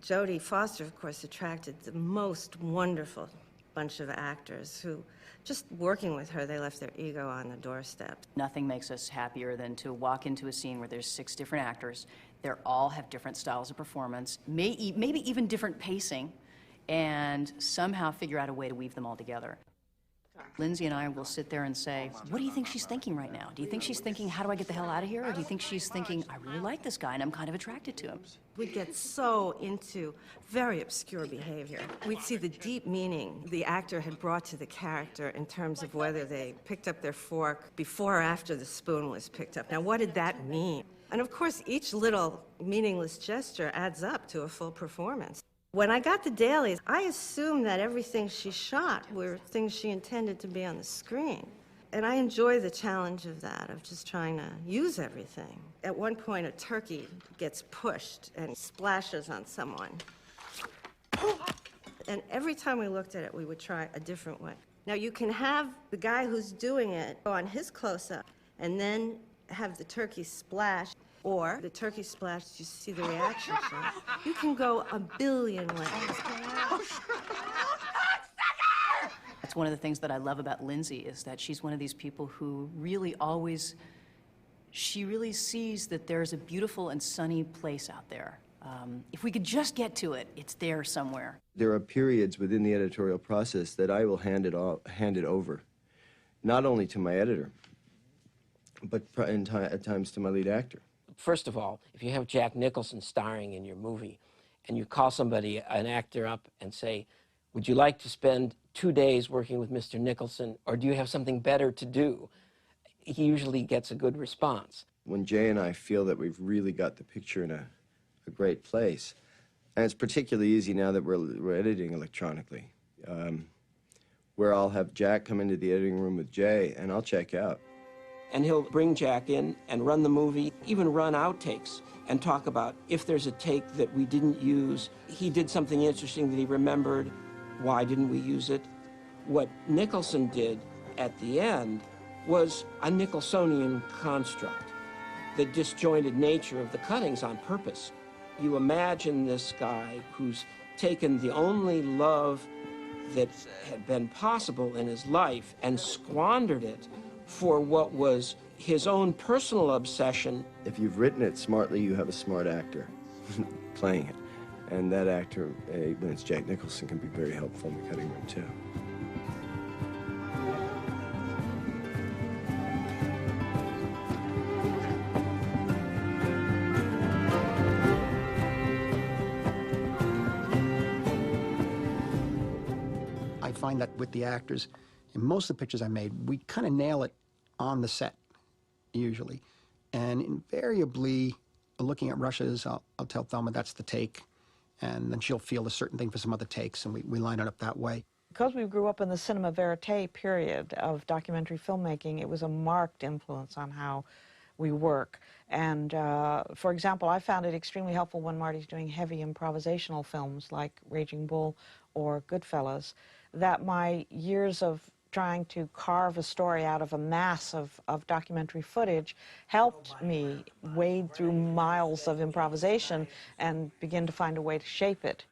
Jodie Foster, of course, attracted the most wonderful bunch of actors who, just working with her, they left their ego on the doorstep. Nothing makes us happier than to walk into a scene where there's 6 different actors. They all have different styles of performance, maybe even different pacing, and somehow figure out a way to weave them all together. Lindsay and I will sit there and say, what do you think she's thinking right now? Do you think she's thinking, how do I get the hell out of here? Or do you think she's thinking, I really like this guy and I'm kind of attracted to him? We'd get so into very obscure behavior. We'd see the deep meaning the actor had brought to the character in terms of whether they picked up their fork before or after the spoon was picked up. Now, what did that mean? And of course, each little meaningless gesture adds up to a full performance. When I got the dailies, I assumed that everything she shot were things she intended to be on the screen. And I enjoy the challenge of that, of just trying to use everything. At one point, a turkey gets pushed and splashes on someone. And every time we looked at it, we would try a different way. Now, you can have the guy who's doing it go on his close-up and then have the turkey splash, or the turkey splash, you see the reaction shot. You can go a billion ways. That's one of the things that I love about Lindsay, is that she's one of these people who really always, she really sees that there's a beautiful and sunny place out there. If we could just get to it, it's there somewhere. There are periods within the editorial process that I will hand it over, not only to my editor, but at times to my lead actor. First of all, if you have Jack Nicholson starring in your movie and you call somebody, an actor, up and say, would you like to spend 2 days working with Mr. Nicholson, or do you have something better to do? He usually gets a good response. When Jay and I feel that we've really got the picture in a great place, and it's particularly easy now that we're editing electronically, where I'll have Jack come into the editing room with Jay and I'll check out. And he'll bring Jack in and run the movie, even run outtakes, and talk about if there's a take that we didn't use, he did something interesting that he remembered, why didn't we use it? What Nicholson did at the end was a Nicholsonian construct, the disjointed nature of the cuttings on purpose. You imagine this guy who's taken the only love that had been possible in his life and squandered it for what was his own personal obsession. If you've written it smartly, you have a smart actor playing it. And that actor, when it's Jack Nicholson, can be very helpful in the cutting room, too. I find that with the actors, in most of the pictures I made, we kind of nail it on the set, usually. And invariably, looking at rushes, I'll tell Thelma that's the take, and then she'll feel a certain thing for some other takes, and we line it up that way. Because we grew up in the cinema verite period of documentary filmmaking, it was a marked influence on how we work. And for example, I found it extremely helpful when Marty's doing heavy improvisational films like Raging Bull or Goodfellas, that my years of trying to carve a story out of a mass of documentary footage helped me wade through miles of improvisation and begin to find a way to shape it.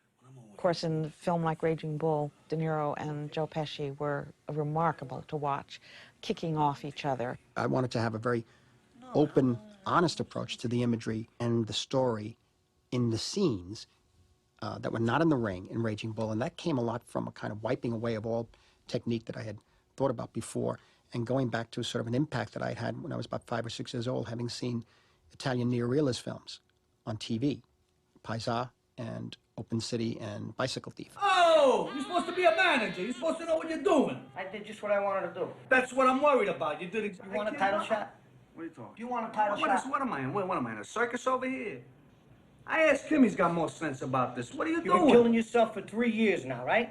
Of course, in a film like Raging Bull, De Niro and Joe Pesci were remarkable to watch, kicking off each other. I wanted to have a very open, honest approach to the imagery and the story in the scenes that were not in the ring in Raging Bull, and that came a lot from a kind of wiping away of all technique that I had thought about before, and going back to sort of an impact that I had when I was about 5 or 6 years old, having seen Italian neorealist films on TV, Paisa and Open City and Bicycle Thief. Oh, you're supposed to be a manager. You're supposed to know what you're doing. I did just what I wanted to do. That's what I'm worried about. You did exactly. You want a title shot? What are you talking? You want a title shot? What am I in? What am I in, a circus over here? I asked him, he's got more sense about this. What are you doing? You've been killing yourself for 3 years now, right?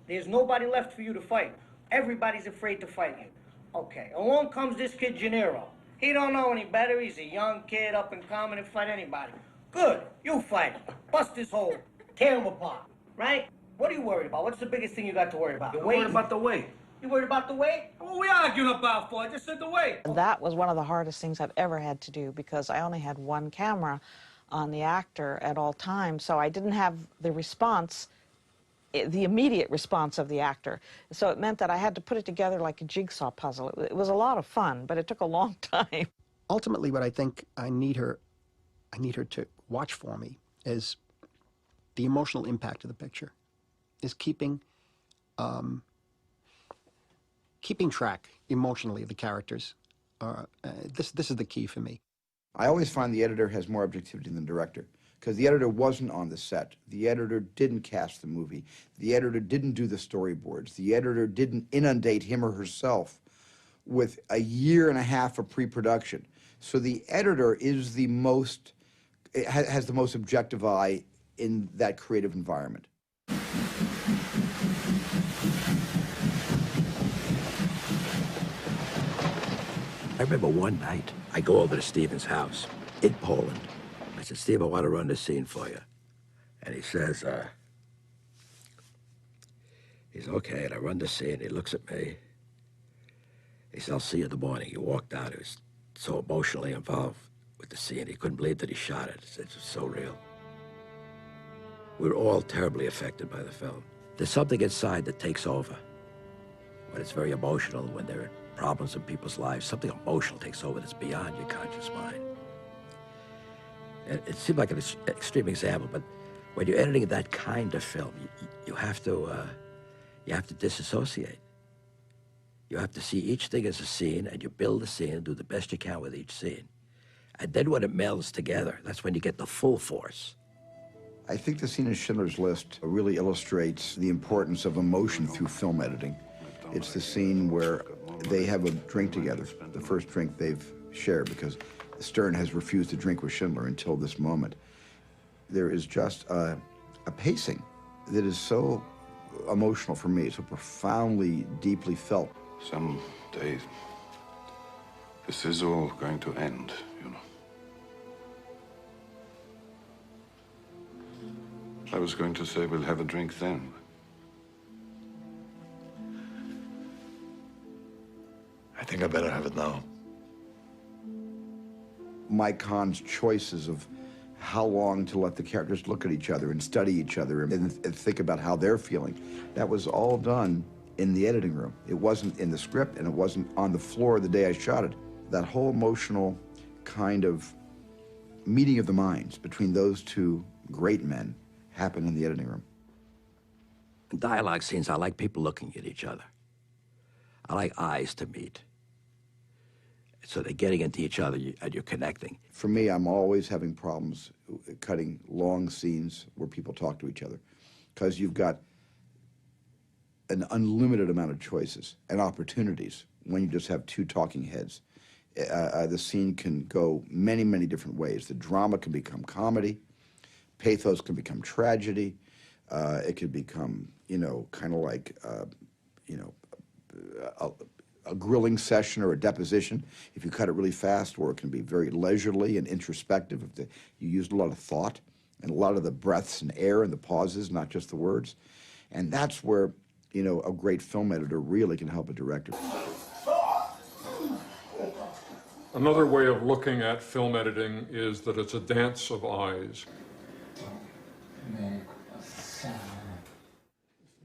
There's nobody left for you to fight. Everybody's afraid to fight you. Okay, along comes this kid, Gennaro. He don't know any better. He's a young kid, up and coming, and fight anybody. Good, you fight him. Bust his hole. Tear him apart, right? What are you worried about? What's the biggest thing you got to worry about? I'm worried about the weight. You worried about the weight? What are we arguing about for? I just said the weight. And that was one of the hardest things I've ever had to do because I only had one camera on the actor at all times, so I didn't have the response, the immediate response of the actor. So it meant that I had to put it together like a jigsaw puzzle. It was a lot of fun, but it took a long time. Ultimately, what I think I need her to watch for me is the emotional impact of the picture, is keeping track emotionally of the characters. This is the key for me. I always find the editor has more objectivity than the director, because the editor wasn't on the set. The editor didn't cast the movie. The editor didn't do the storyboards. The editor didn't inundate him or herself with a year and a half of pre-production. So the editor is the most, has the most objective eye in that creative environment. I remember one night, I go over to Stephen's house in Poland. I said, Steve, I want to run this scene for you. And he says, okay, and I run the scene. He looks at me. He says, I'll see you in the morning. He walked out. He was so emotionally involved with the scene. He couldn't believe that he shot it. It was so real. We were all terribly affected by the film. There's something inside that takes over. When it's very emotional, when there are problems in people's lives, something emotional takes over that's beyond your conscious mind. And it seemed like an extreme example, but when you're editing that kind of film, you have to disassociate. You have to see each thing as a scene, and you build the scene and do the best you can with each scene. And then when it melds together, that's when you get the full force. I think the scene in Schindler's List really illustrates the importance of emotion through film editing. It's the scene where they have a drink together, the first drink they've shared, because Stern has refused to drink with Schindler until this moment. There is just a pacing that is so emotional for me, so profoundly, deeply felt. Some days, this is all going to end, you know. I was going to say we'll have a drink then. I think I better have it now. Mike Kahn's choices of how long to let the characters look at each other and study each other and think about how they're feeling, that was all done in the editing room. It wasn't in the script, and it wasn't on the floor the day I shot it. That whole emotional kind of meeting of the minds between those two great men happened in the editing room. In dialogue scenes, I like people looking at each other. I like eyes to meet. So they're getting into each other and you're connecting. For me, I'm always having problems cutting long scenes where people talk to each other, because you've got an unlimited amount of choices and opportunities when you just have two talking heads. The scene can go many, many different ways. The drama can become comedy. Pathos can become tragedy. It could become, you know, kind of like, you know, a grilling session or a deposition if you cut it really fast, or it can be very leisurely and introspective if you used a lot of thought and a lot of the breaths and air and the pauses, not just the words. And that's where, you know, a great film editor really can help a director. Another way of looking at film editing is that it's a dance of eyes.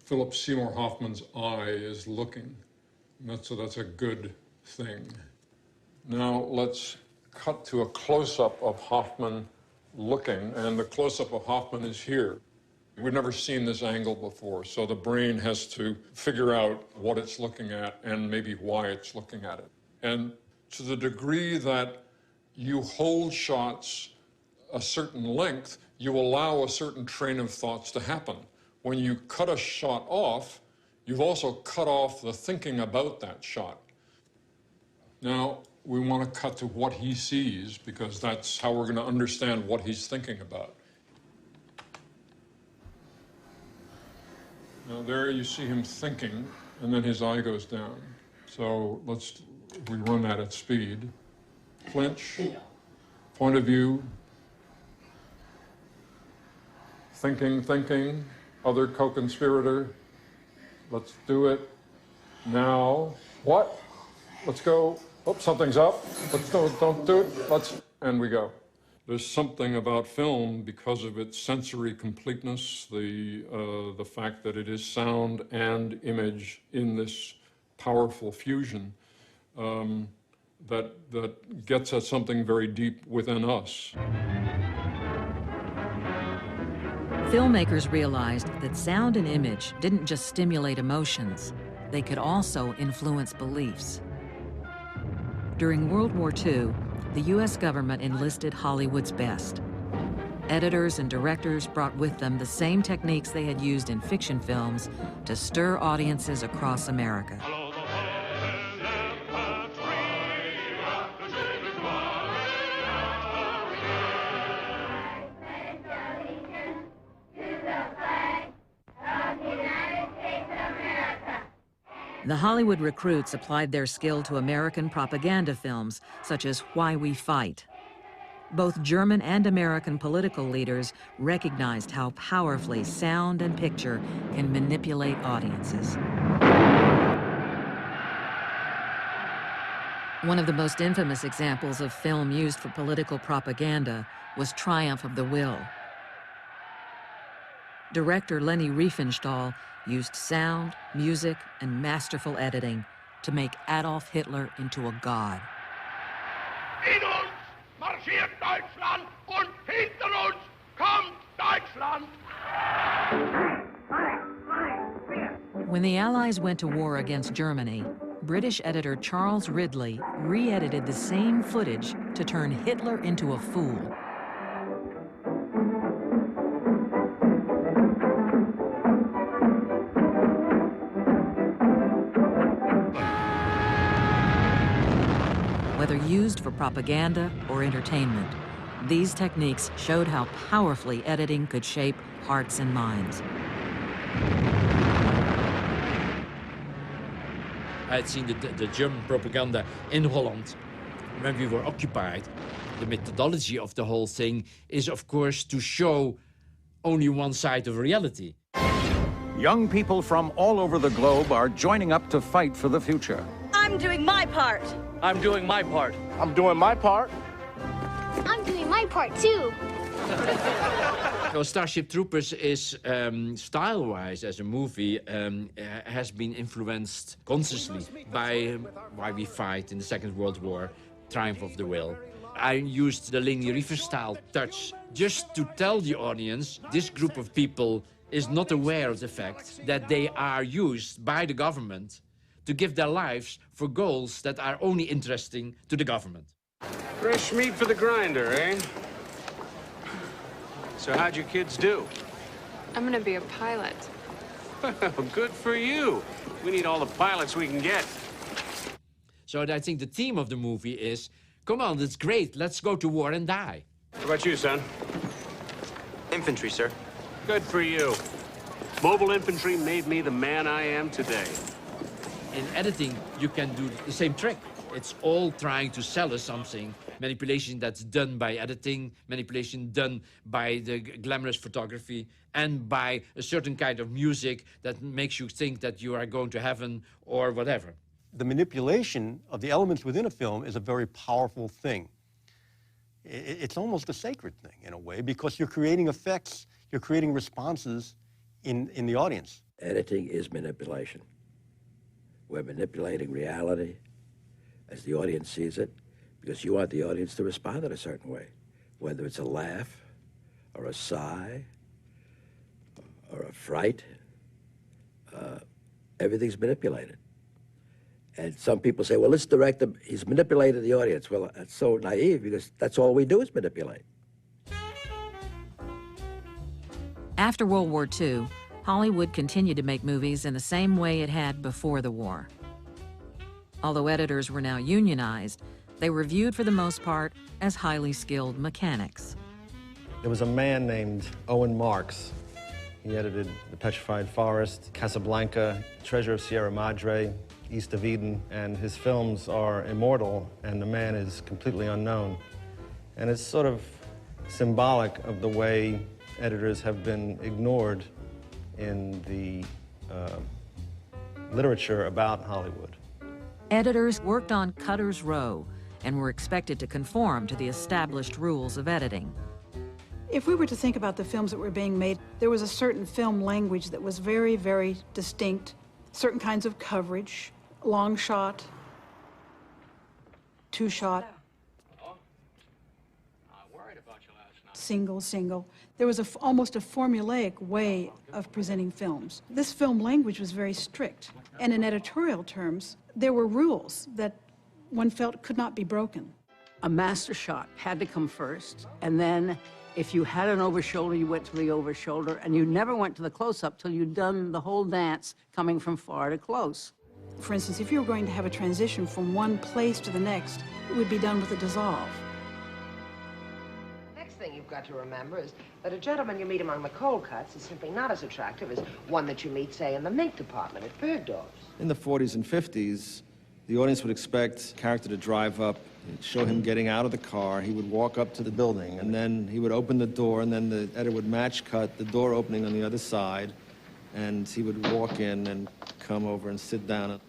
Philip Seymour Hoffman's eye is looking. That's a good thing. Now let's cut to a close-up of Hoffman looking, and the close-up of Hoffman is here. We've never seen this angle before, so the brain has to figure out what it's looking at and maybe why it's looking at it. And to the degree that you hold shots a certain length, you allow a certain train of thoughts to happen. When you cut a shot off, you've also cut off the thinking about that shot. Now, we want to cut to what he sees, because that's how we're going to understand what he's thinking about. Now, there you see him thinking, and then his eye goes down. So we run that at speed. Flinch, point of view, thinking, other co-conspirator. Let's do it now. What? Let's go. Oh, something's up. Don't do it. And we go. There's something about film, because of its sensory completeness, the fact that it is sound and image in this powerful fusion, that gets at something very deep within us. Filmmakers realized that sound and image didn't just stimulate emotions, they could also influence beliefs. During World War II, the U.S. government enlisted Hollywood's best. Editors and directors brought with them the same techniques they had used in fiction films to stir audiences across America. The Hollywood recruits applied their skill to American propaganda films, such as Why We Fight. Both German and American political leaders recognized how powerfully sound and picture can manipulate audiences. One of the most infamous examples of film used for political propaganda was Triumph of the Will. Director Leni Riefenstahl used sound, music, and masterful editing to make Adolf Hitler into a god. In uns marschiert Deutschland und hinter uns kommt Deutschland. When the Allies went to war against Germany, British editor Charles Ridley re-edited the same footage to turn Hitler into a fool. Whether used for propaganda or entertainment, these techniques showed how powerfully editing could shape hearts and minds. I had seen the German propaganda in Holland when we were occupied. The methodology of the whole thing is, of course, to show only one side of reality. Young people from all over the globe are joining up to fight for the future. I'm doing my part. I'm doing my part. I'm doing my part. I'm doing my part, too. So Starship Troopers is, style-wise, as a movie, has been influenced consciously by Why We Fight in the Second World War, Triumph of the Will. I used the Leni Riefenstahl touch just to tell the audience this group of people is not aware of the fact that they are used by the government to give their lives for goals that are only interesting to the government. Fresh meat for the grinder, eh? So how'd your kids do? I'm gonna be a pilot. Good for you. We need all the pilots we can get. So I think the theme of the movie is, come on, that's great, let's go to war and die. What about you, son? Infantry, sir. Good for you. Mobile infantry made me the man I am today. In editing, you can do the same trick. It's all trying to sell us something. Manipulation that's done by editing, manipulation done by the glamorous photography, and by a certain kind of music that makes you think that you are going to heaven or whatever. The manipulation of the elements within a film is a very powerful thing. It's almost a sacred thing in a way, because you're creating effects, you're creating responses in the audience. Editing is manipulation. We're manipulating reality as the audience sees it, because you want the audience to respond in a certain way, whether it's a laugh or a sigh or a fright. Everything's manipulated. And some people say, well, this director, he's manipulated the audience. Well, that's so naive, because that's all we do is manipulate. After World War II, Hollywood continued to make movies in the same way it had before the war. Although editors were now unionized, they were viewed for the most part as highly skilled mechanics. There was a man named Owen Marks. He edited The Petrified Forest, Casablanca, Treasure of Sierra Madre, East of Eden, and his films are immortal, and the man is completely unknown. And it's sort of symbolic of the way editors have been ignored in the literature about Hollywood. Editors worked on cutter's row and were expected to conform to the established rules of editing. If we were to think about the films that were being made, there was a certain film language that was very, very distinct. Certain kinds of coverage, long shot, two shot, single, single. There was almost a formulaic way of presenting films. This film language was very strict. And in editorial terms, there were rules that one felt could not be broken. A master shot had to come first, and then if you had an over-shoulder, you went to the over-shoulder, and you never went to the close-up till you'd done the whole dance coming from far to close. For instance, if you were going to have a transition from one place to the next, it would be done with a dissolve. Next thing you've got to remember is that a gentleman you meet among the cold cuts is simply not as attractive as one that you meet, say, in the mink department at Bergdorf's. In the 40s and 50s, the audience would expect a character to drive up, show him getting out of the car, he would walk up to the building, and then he would open the door, and then the editor would match cut the door opening on the other side, and he would walk in and come over and sit down.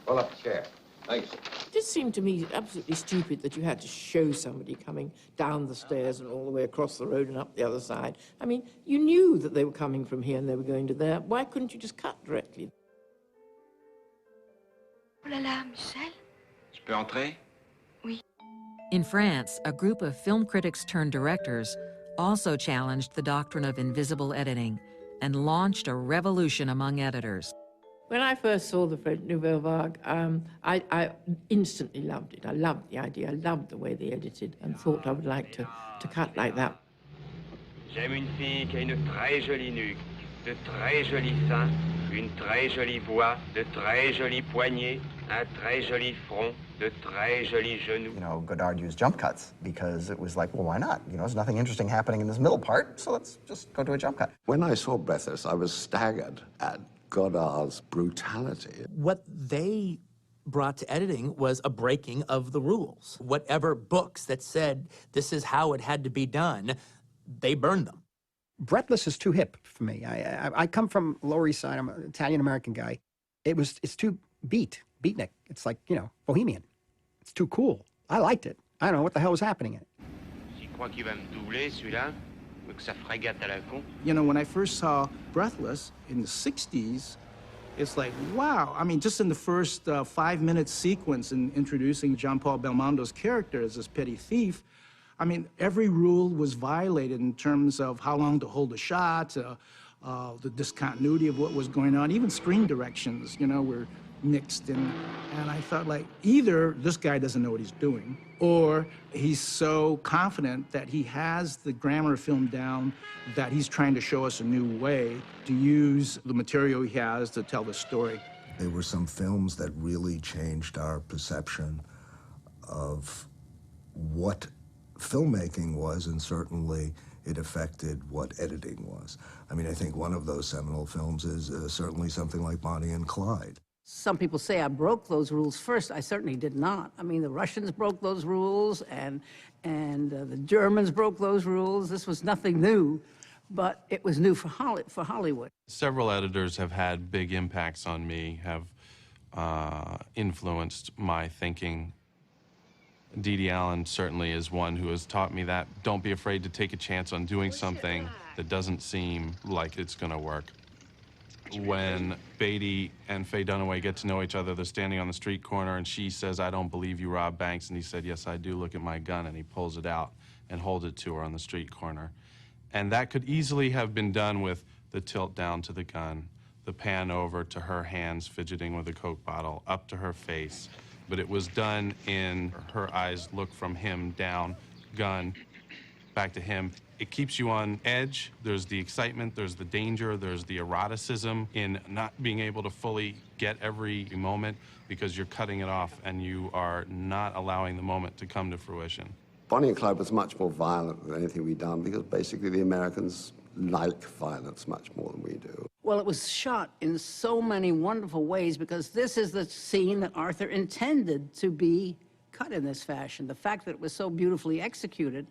Pull up a chair. Thanks. It just seemed to me absolutely stupid that you had to show somebody coming down the stairs and all the way across the road and up the other side. I mean, you knew that they were coming from here and they were going to there. Why couldn't you just cut directly? Oh là là, Michel? Je peux entrer? Oui. In France, a group of film critics turned directors also challenged the doctrine of invisible editing and launched a revolution among editors. When I first saw the French Nouvelle Vague, I instantly loved it. I loved the idea. I loved the way they edited and thought I would like to cut like that. J'aime une fille qui a une très jolie nuque, de très jolis seins, une très jolie voix, de très jolis poignets, un très joli front, de très jolis genoux. You know, Godard used jump cuts because it was like, well, why not? You know, there's nothing interesting happening in this middle part, so let's just go to a jump cut. When I saw Breathless, I was staggered at Godard's brutality. What they brought to editing was a breaking of the rules. Whatever books that said this is how it had to be done, they burned them. Breathless is too hip for me. I come from Lower East Side. I'm an Italian-American guy. It's too beatnik. It's like, you know, bohemian. It's too cool. I liked it. I don't know what the hell was happening in it. Tu crois qu'il va me doubler, celui-là? Ou que ça frégate à la con? You know, when I first saw Breathless in the 60s, it's like, wow. I mean, just in the first 5-minute sequence in introducing Jean-Paul Belmondo's character as this petty thief, I mean, every rule was violated in terms of how long to hold a shot, the discontinuity of what was going on, even screen directions, you know, were mixed in. And I thought, like, either this guy doesn't know what he's doing, or he's so confident that he has the grammar of film down that he's trying to show us a new way to use the material he has to tell the story. There were some films that really changed our perception of what filmmaking was, and certainly it affected what editing was. I mean, I think one of those seminal films is certainly something like Bonnie and Clyde. Some people say I broke those rules first. I certainly did not. I mean, the Russians broke those rules, and the Germans broke those rules. This was nothing new, but it was new for Hollywood. Several editors have had big impacts on me, have influenced my thinking. Dede Allen certainly is one who has taught me that. Don't be afraid to take a chance on doing something that doesn't seem like it's going to work. When Beatty and Faye Dunaway get to know each other, they're standing on the street corner, and she says, "I don't believe you robbed banks." And he said, "Yes, I do. Look at my gun." And he pulls it out and holds it to her on the street corner. And that could easily have been done with the tilt down to the gun, the pan over to her hands fidgeting with a Coke bottle, up to her face. But it was done in her eyes look from him down, gun, back to him. It keeps you on edge. There's the excitement, there's the danger, there's the eroticism in not being able to fully get every moment because you're cutting it off and you are not allowing the moment to come to fruition. Bonnie and Clyde was much more violent than anything we'd done because basically the Americans like violence much more than we do. Well, it was shot in so many wonderful ways because this is the scene that Arthur intended to be cut in this fashion. The fact that it was so beautifully executed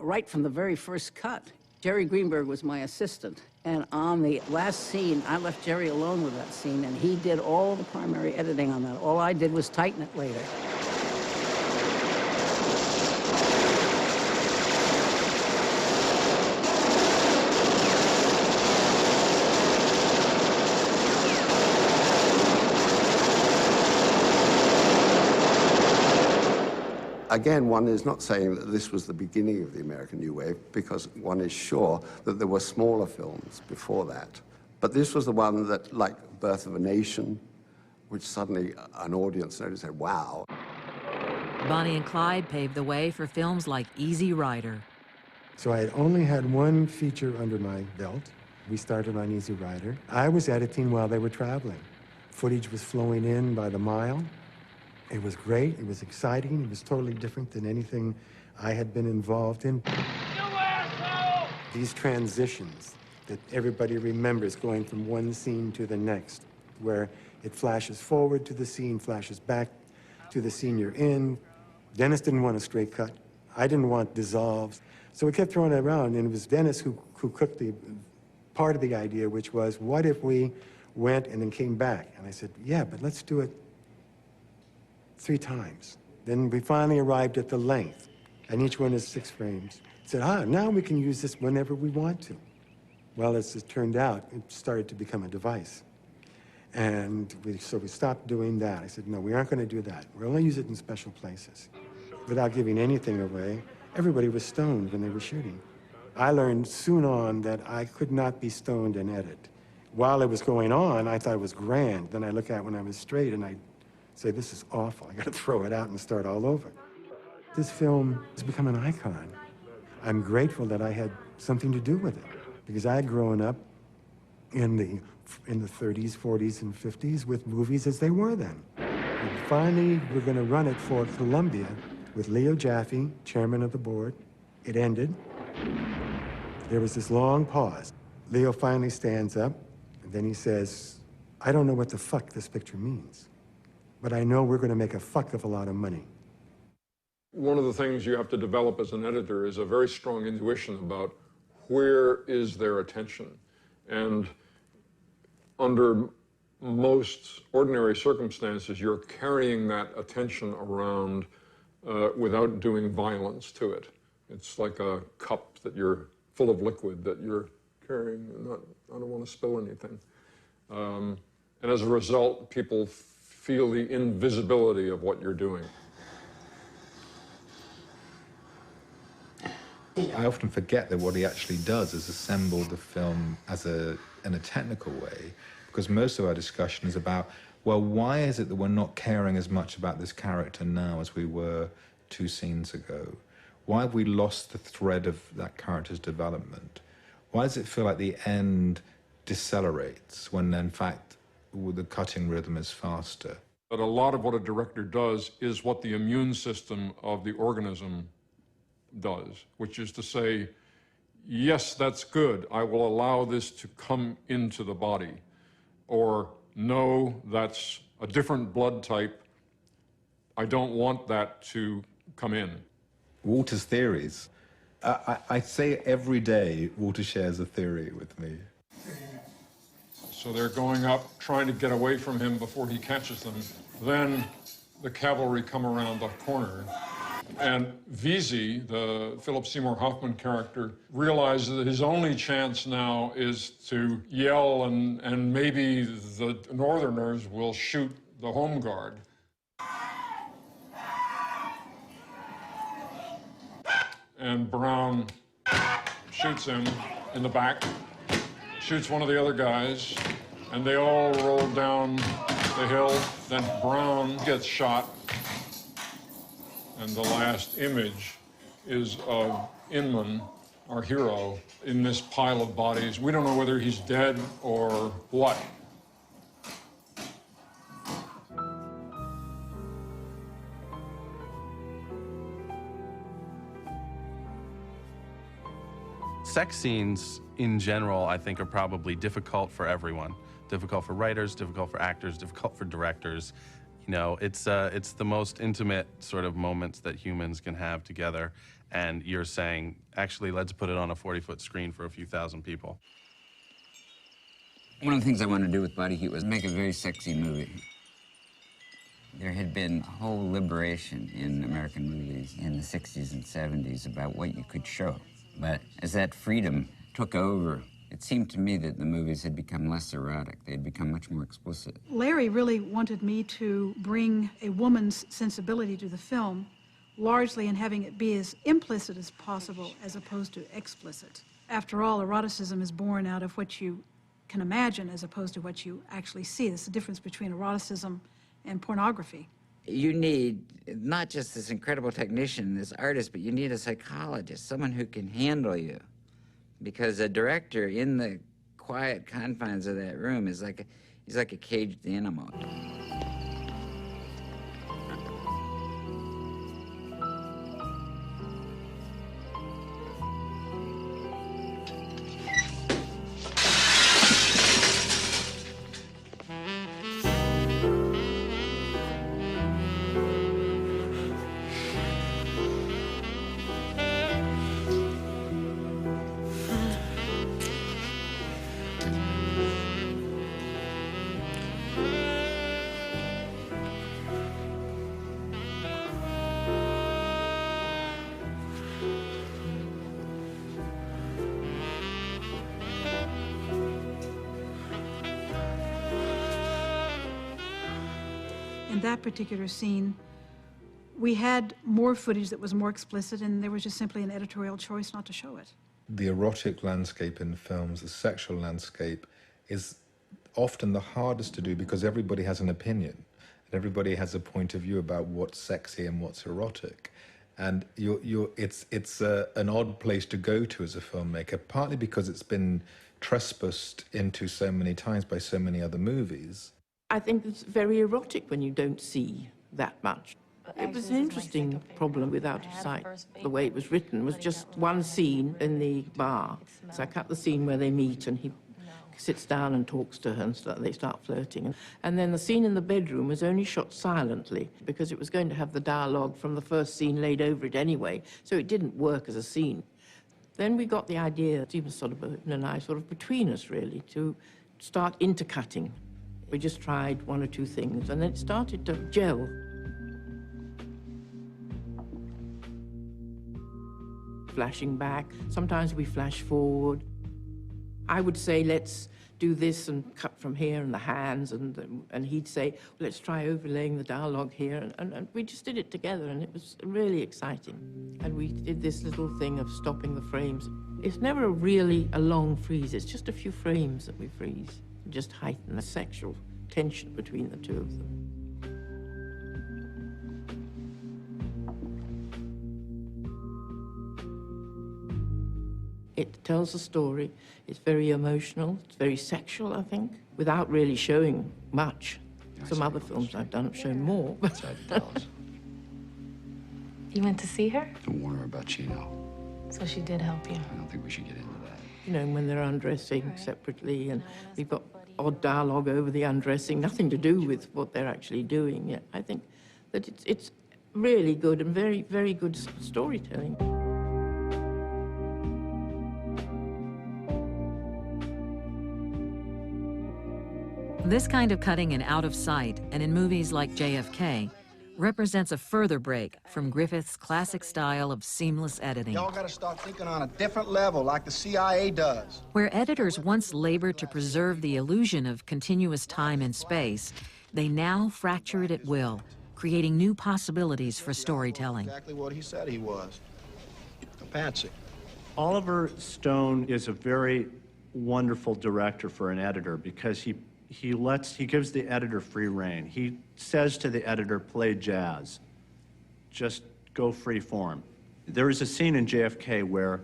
right from the very first cut. Jerry Greenberg was my assistant, and on the last scene, I left Jerry alone with that scene, and he did all the primary editing on that. All I did was tighten it later. Again, one is not saying that this was the beginning of the American New Wave, because one is sure that there were smaller films before that. But this was the one that, like Birth of a Nation, which suddenly an audience noticed and said, wow. Bonnie and Clyde paved the way for films like Easy Rider. So I had only had one feature under my belt. We started on Easy Rider. I was editing while they were traveling. Footage was flowing in by the mile. It was great, it was exciting, it was totally different than anything I had been involved in. These transitions that everybody remembers going from one scene to the next, where it flashes forward to the scene, flashes back to the scene you're in. Dennis didn't want a straight cut. I didn't want dissolves. So we kept throwing it around, and it was Dennis who cooked the part of the idea, which was, what if we went and then came back? And I said, yeah, but let's do it 3 times. Then we finally arrived at the length, and each one is 6 frames. Said, now we can use this whenever we want to. Well, as it turned out, it started to become a device. And so we stopped doing that. I said, no, we aren't going to do that. We'll only use it in special places. Without giving anything away, everybody was stoned when they were shooting. I learned soon on that I could not be stoned and edit. While it was going on, I thought it was grand. Then I look at it when I was straight, and I say, this is awful. I got to throw it out and start all over. This film has become an icon. I'm grateful that I had something to do with it, because I had grown up in the 30s, 40s, and 50s with movies as they were then. And finally, we're going to run it for Columbia with Leo Jaffe, chairman of the board. It ended. There was this long pause. Leo finally stands up, and then he says, I don't know what the fuck this picture means, but I know we're going to make a fuck of a lot of money. One of the things you have to develop as an editor is a very strong intuition about where is their attention. And under most ordinary circumstances, you're carrying that attention around without doing violence to it. It's like a cup that you're full of liquid that you're carrying. I don't want to spill anything. And as a result, people feel the invisibility of what you're doing. I often forget that what he actually does is assemble the film in a technical way, because most of our discussion is about well, why is it that we're not caring as much about this character now as we were 2 scenes ago? Why have we lost the thread of that character's development? Why does it feel like the end decelerates when, in fact, the cutting rhythm is faster? But a lot of what a director does is what the immune system of the organism does, which is to say, yes, that's good. I will allow this to come into the body. Or, no, that's a different blood type. I don't want that to come in. Walter's theories. I say every day Walter shares a theory with me. So they're going up, trying to get away from him before he catches them. Then the cavalry come around the corner. And Veazey, the Philip Seymour Hoffman character, realizes that his only chance now is to yell, and maybe the Northerners will shoot the home guard. And Brown shoots him in the back, shoots one of the other guys, and they all roll down the hill. Then Brown gets shot. And the last image is of Inman, our hero, in this pile of bodies. We don't know whether he's dead or what. Sex scenes, in general, I think are probably difficult for everyone. Difficult for writers, difficult for actors, difficult for directors. You know, it's the most intimate sort of moments that humans can have together. And you're saying, actually, let's put it on a 40-foot screen for a few thousand people. One of the things I wanted to do with Body Heat was make a very sexy movie. There had been a whole liberation in American movies in the 60s and 70s about what you could show. But as that freedom took over, it seemed to me that the movies had become less erotic. They had become much more explicit. Larry really wanted me to bring a woman's sensibility to the film, largely in having it be as implicit as possible as opposed to explicit. After all, eroticism is born out of what you can imagine as opposed to what you actually see. There's the difference between eroticism and pornography. You need not just this incredible technician, this artist, but you need a psychologist, someone who can handle you. Because a director in the quiet confines of that room is like he's like a caged animal. In that particular scene, we had more footage that was more explicit, and there was just simply an editorial choice not to show it. The erotic landscape in films, the sexual landscape, is often the hardest to do because everybody has an opinion and everybody has a point of view about what's sexy and what's erotic. And it's an odd place to go to as a filmmaker, partly because it's been trespassed into so many times by so many other movies. I think it's very erotic when you don't see that much. It was an interesting problem with Out of Sight. The way it was written was just one scene in the bar. So I cut the scene where they meet and he sits down and talks to her and they start flirting. And then the scene in the bedroom was only shot silently because it was going to have the dialogue from the first scene laid over it anyway, so it didn't work as a scene. Then we got the idea, Steven Soderbergh and I, sort of between us really, to start intercutting. We just tried one or two things, and then it started to gel. Flashing back, sometimes we flash forward. I would say, let's do this and cut from here and the hands, and he'd say, let's try overlaying the dialogue here, and we just did it together, and it was really exciting. And we did this little thing of stopping the frames. It's never really a long freeze, it's just a few frames that we freeze. Just heighten the sexual tension between the two of them. It tells a story. It's very emotional. It's very sexual, I think, without really showing much. Some other films I've done have shown more. You went to see her? To warn her about Chino. So she did help you? I don't think we should get into that. You know, when they're undressing separately, and we've got odd dialogue over the undressing, nothing to do with what they're actually doing. Yeah, I think that it's really good and very, very good storytelling. This kind of cutting in out of sight, and in movies like JFK, represents a further break from Griffith's classic style of seamless editing. Y'all gotta start thinking on a different level, like the CIA does. Where editors once labored to preserve the illusion of continuous time and space, they now fracture it at will, creating new possibilities for storytelling. Exactly what he said he was. A patsy. Oliver Stone is a very wonderful director for an editor because he gives the editor free rein. He says to the editor, play jazz. Just go free form. There is a scene in JFK where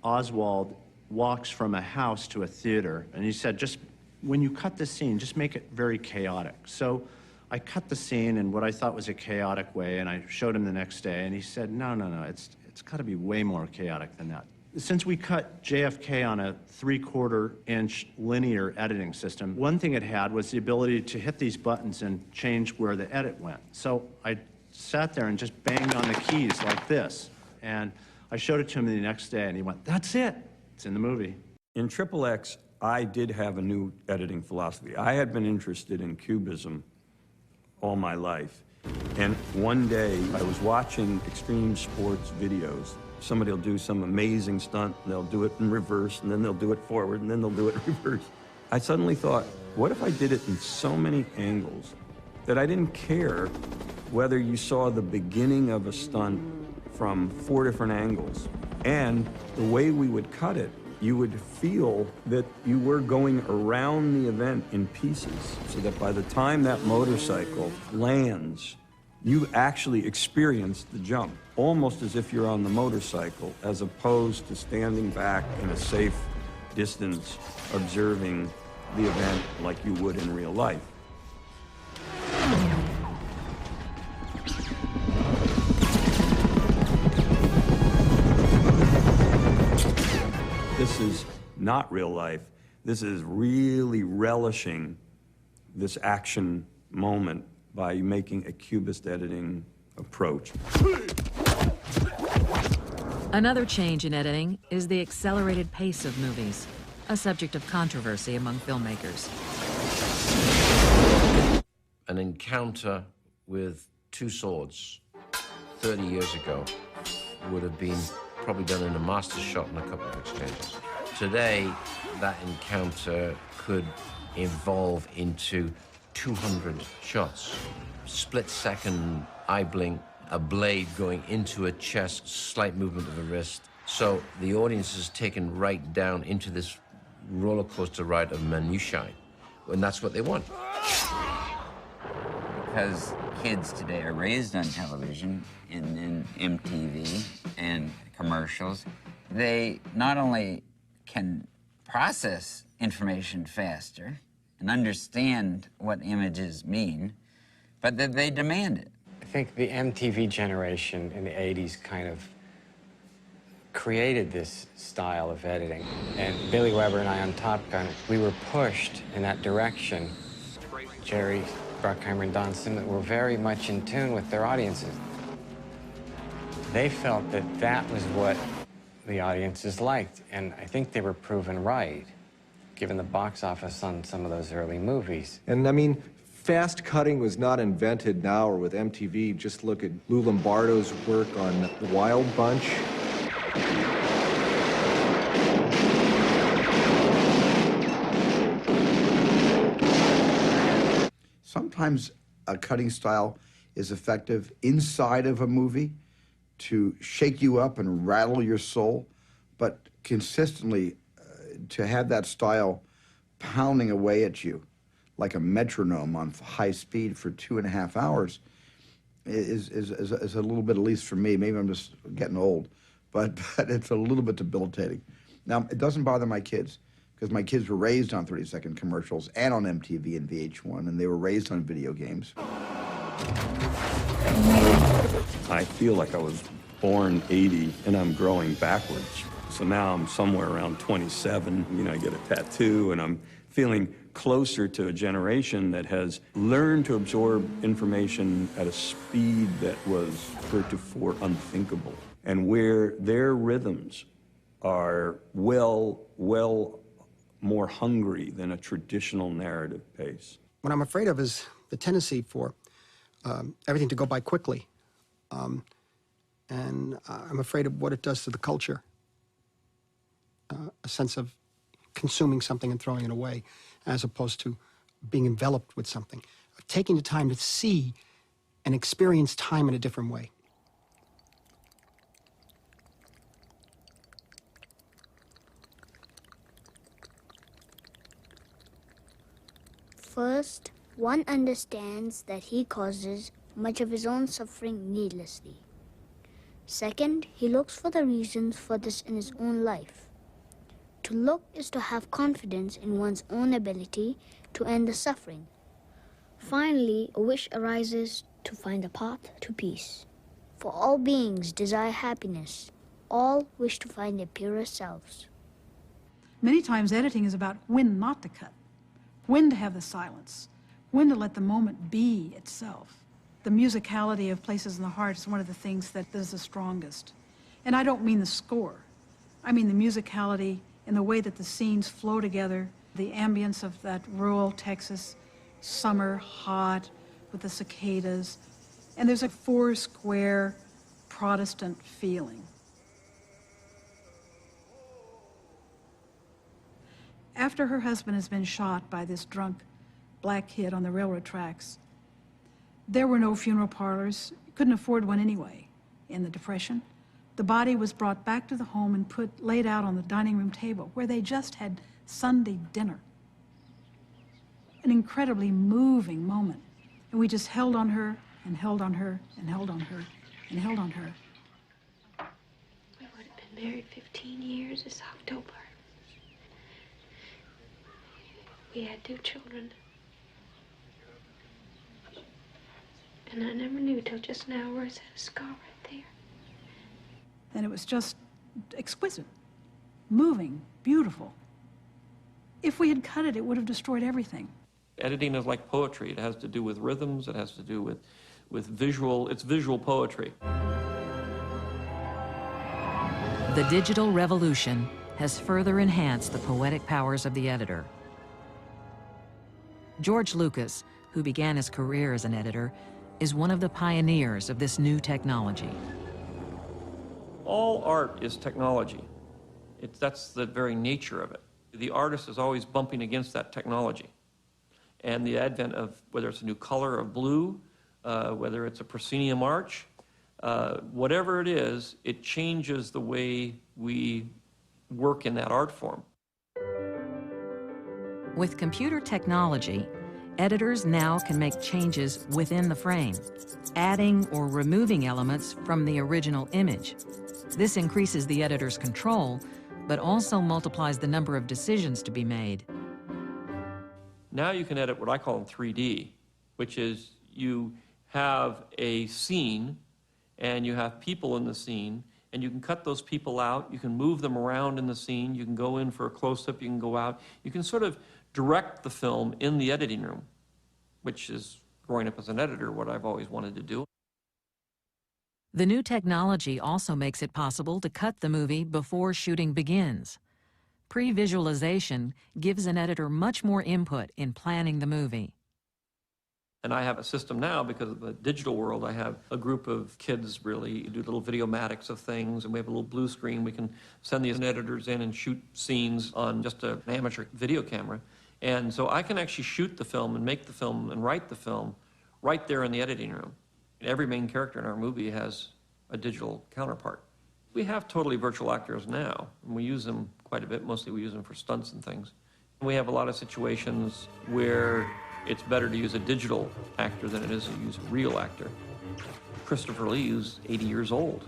Oswald walks from a house to a theater, and he said, just when you cut the scene, just make it very chaotic. So I cut the scene in what I thought was a chaotic way, and I showed him the next day, and he said, no, it's got to be way more chaotic than that. Since we cut JFK on a 3/4-inch linear editing system, one thing it had was the ability to hit these buttons and change where the edit went. So I sat there and just banged on the keys like this. And I showed it to him the next day, and he went, that's it. It's in the movie. In XXX, I did have a new editing philosophy. I had been interested in cubism all my life. And one day, I was watching extreme sports videos. Somebody will do some amazing stunt, and they'll do it in reverse, and then they'll do it forward, and then they'll do it in reverse. I suddenly thought, what if I did it in so many angles that I didn't care whether you saw the beginning of a stunt from 4 different angles? And the way we would cut it, you would feel that you were going around the event in pieces, so that by the time that motorcycle lands, you actually experience the jump, almost as if you're on the motorcycle, as opposed to standing back in a safe distance, observing the event like you would in real life. This is not real life. This is really relishing this action moment by making a cubist editing approach. Another change in editing is the accelerated pace of movies, a subject of controversy among filmmakers. An encounter with 2 swords 30 years ago would have been probably done in a master shot and a couple of exchanges. Today, that encounter could evolve into 200 shots. Split-second eye blink, a blade going into a chest, slight movement of a wrist. So the audience is taken right down into this roller coaster ride of minutiae, and that's what they want. Because kids today are raised on television and in MTV and commercials, they not only can process information faster and understand what images mean, but that they demand it. I think the MTV generation in the 80s kind of created this style of editing. And Billy Weber and I on Top Gun, we were pushed in that direction. Jerry Bruckheimer and Don Simmons were very much in tune with their audiences. They felt that that was what the audiences liked, and I think they were proven right, given the box office on some of those early movies. And I mean, fast cutting was not invented now or with MTV. Just look at Lou Lombardo's work on The Wild Bunch. Sometimes a cutting style is effective inside of a movie to shake you up and rattle your soul, but consistently to have that style pounding away at you like a metronome on high speed for 2.5 hours is a little bit, at least for me, maybe I'm just getting old, but it's a little bit debilitating. Now, it doesn't bother my kids, because my kids were raised on 30-second commercials and on MTV and VH1, and they were raised on video games. I feel like I was born 80 and I'm growing backwards. So now I'm somewhere around 27, you know, I get a tattoo and I'm feeling closer to a generation that has learned to absorb information at a speed that was heretofore unthinkable, and where their rhythms are well more hungry than a traditional narrative pace. What I'm afraid of is the tendency for everything to go by quickly. And I'm afraid of what it does to the culture. A sense of consuming something and throwing it away, as opposed to being enveloped with something. Taking the time to see and experience time in a different way. First, one understands that he causes much of his own suffering needlessly. Second, he looks for the reasons for this in his own life. To look is to have confidence in one's own ability to end the suffering. Finally, a wish arises to find a path to peace. For all beings desire happiness. All wish to find their purer selves. Many times editing is about when not to cut, when to have the silence, when to let the moment be itself. The musicality of Places in the Heart is one of the things that is the strongest. And I don't mean the score. I mean the musicality in the way that the scenes flow together, the ambience of that rural Texas summer, hot, with the cicadas. And there's a four-square Protestant feeling. After her husband has been shot by this drunk black kid on the railroad tracks, there were no funeral parlors. Couldn't afford one anyway. In the Depression, the body was brought back to the home and laid out on the dining room table where they just had Sunday dinner. An incredibly moving moment. And we just held on her and held on her and held on her and held on her. We would have been married 15 years this October. We had 2 children. And I never knew till just now where it's had a scar right there. And it was just exquisite, moving, beautiful. If we had cut it, it would have destroyed everything. Editing is like poetry. It has to do with rhythms. It has to do with visual. It's visual poetry. The digital revolution has further enhanced the poetic powers of the editor. George Lucas, who began his career as an editor, is one of the pioneers of this new technology. All art is technology. That's the very nature of it. The artist is always bumping against that technology. And the advent of, whether it's a new color of blue, whether it's a proscenium arch, whatever it is, it changes the way we work in that art form. With computer technology, editors now can make changes within the frame, adding or removing elements from the original image. This increases the editor's control, but also multiplies the number of decisions to be made. Now you can edit what I call in 3D, which is you have a scene and you have people in the scene, and you can cut those people out, you can move them around in the scene, you can go in for a close-up, you can go out. You can sort of direct the film in the editing room, which is, growing up as an editor, what I've always wanted to do. The new technology also makes it possible to cut the movie before shooting begins. Pre-visualization gives an editor much more input in planning the movie. And I have a system now, because of the digital world, I have a group of kids really do little videomatics of things, and we have a little blue screen. We can send these editors in and shoot scenes on just an amateur video camera. And so I can actually shoot the film and make the film and write the film right there in the editing room. Every main character in our movie has a digital counterpart. We have totally virtual actors now, and we use them quite a bit. Mostly we use them for stunts and things. We have a lot of situations where It's better to use a digital actor than it is to use a real actor. Christopher Lee is 80 years old.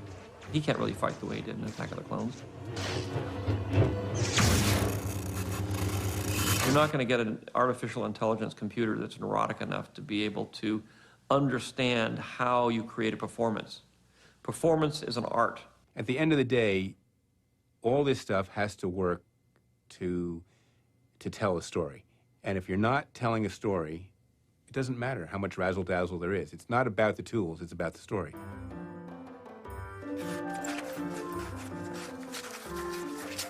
He can't really fight the way he did in Attack of the Clones. You're not going to get an artificial intelligence computer that's neurotic enough to be able to understand how you create a performance. Performance is an art. At the end of the day, all this stuff has to work to tell a story. And if you're not telling a story, it doesn't matter how much razzle-dazzle there is. It's not about the tools, it's about the story.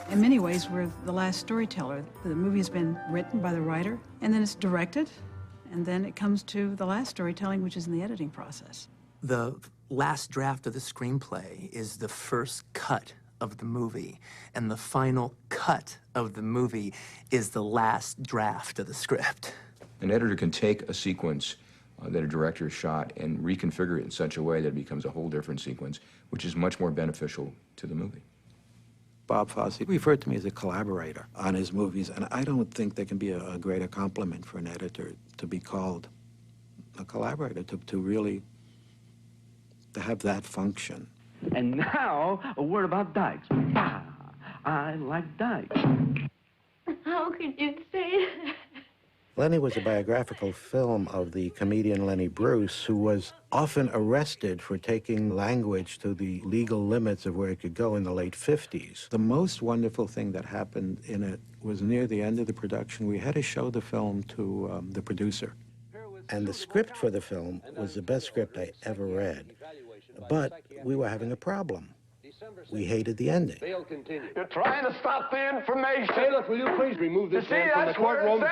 In many ways, we're the last storyteller. The movie has been written by the writer, and then it's directed, and then it comes to the last storytelling, which is in the editing process. The last draft of the screenplay is the first cut of the movie, and the final cut of the movie is the last draft of the script. An editor can take a sequence that a director shot and reconfigure it in such a way that it becomes a whole different sequence, which is much more beneficial to the movie. Bob Fosse referred to me as a collaborator on his movies, and I don't think there can be a greater compliment for an editor to be called a collaborator, to really to have that function. And now, a word about dykes. Ah, I like dykes. How could you say that? Lenny was a biographical film of the comedian Lenny Bruce, who was often arrested for taking language to the legal limits of where it could go in the late 50s. The most wonderful thing that happened in it was near the end of the production. We had to show the film to the producer. And the script for the film was the best script I ever read. But we were having a problem. We hated the ending. You're trying to stop the information. Hey, look, will you please remove this man from the courtroom?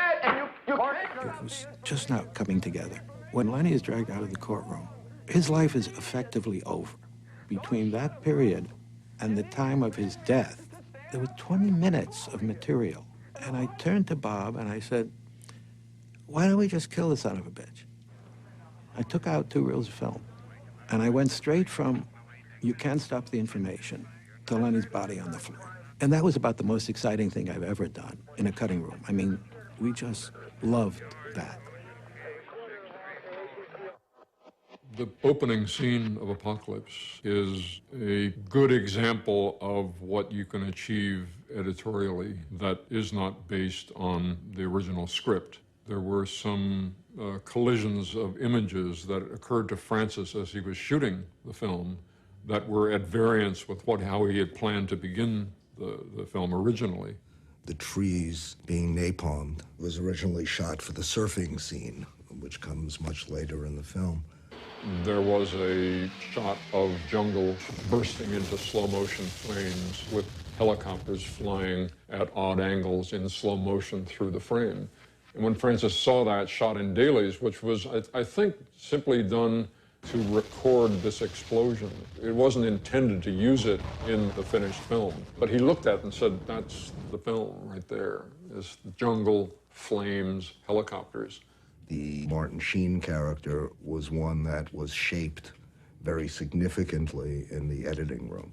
It was just not coming together. When Lenny is dragged out of the courtroom, his life is effectively over. Between that period and the time of his death, there were 20 minutes of material. And I turned to Bob and I said, why don't we just kill the son of a bitch? I took out 2 reels of film. And I went straight from, you can't stop the information, to Lenny's body on the floor. And that was about the most exciting thing I've ever done in a cutting room. I mean, we just loved that. The opening scene of Apocalypse is a good example of what you can achieve editorially that is not based on the original script. There were some collisions of images that occurred to Francis as he was shooting the film that were at variance with how he had planned to begin the film originally. The trees being napalmed was originally shot for the surfing scene, which comes much later in the film. There was a shot of jungle bursting into slow motion flames with helicopters flying at odd angles in slow motion through the frame. And when Francis saw that shot in dailies, which was, I think, simply done to record this explosion, it wasn't intended to use it in the finished film. But he looked at it and said, that's the film right there. It's jungle, flames, helicopters. The Martin Sheen character was one that was shaped very significantly in the editing room.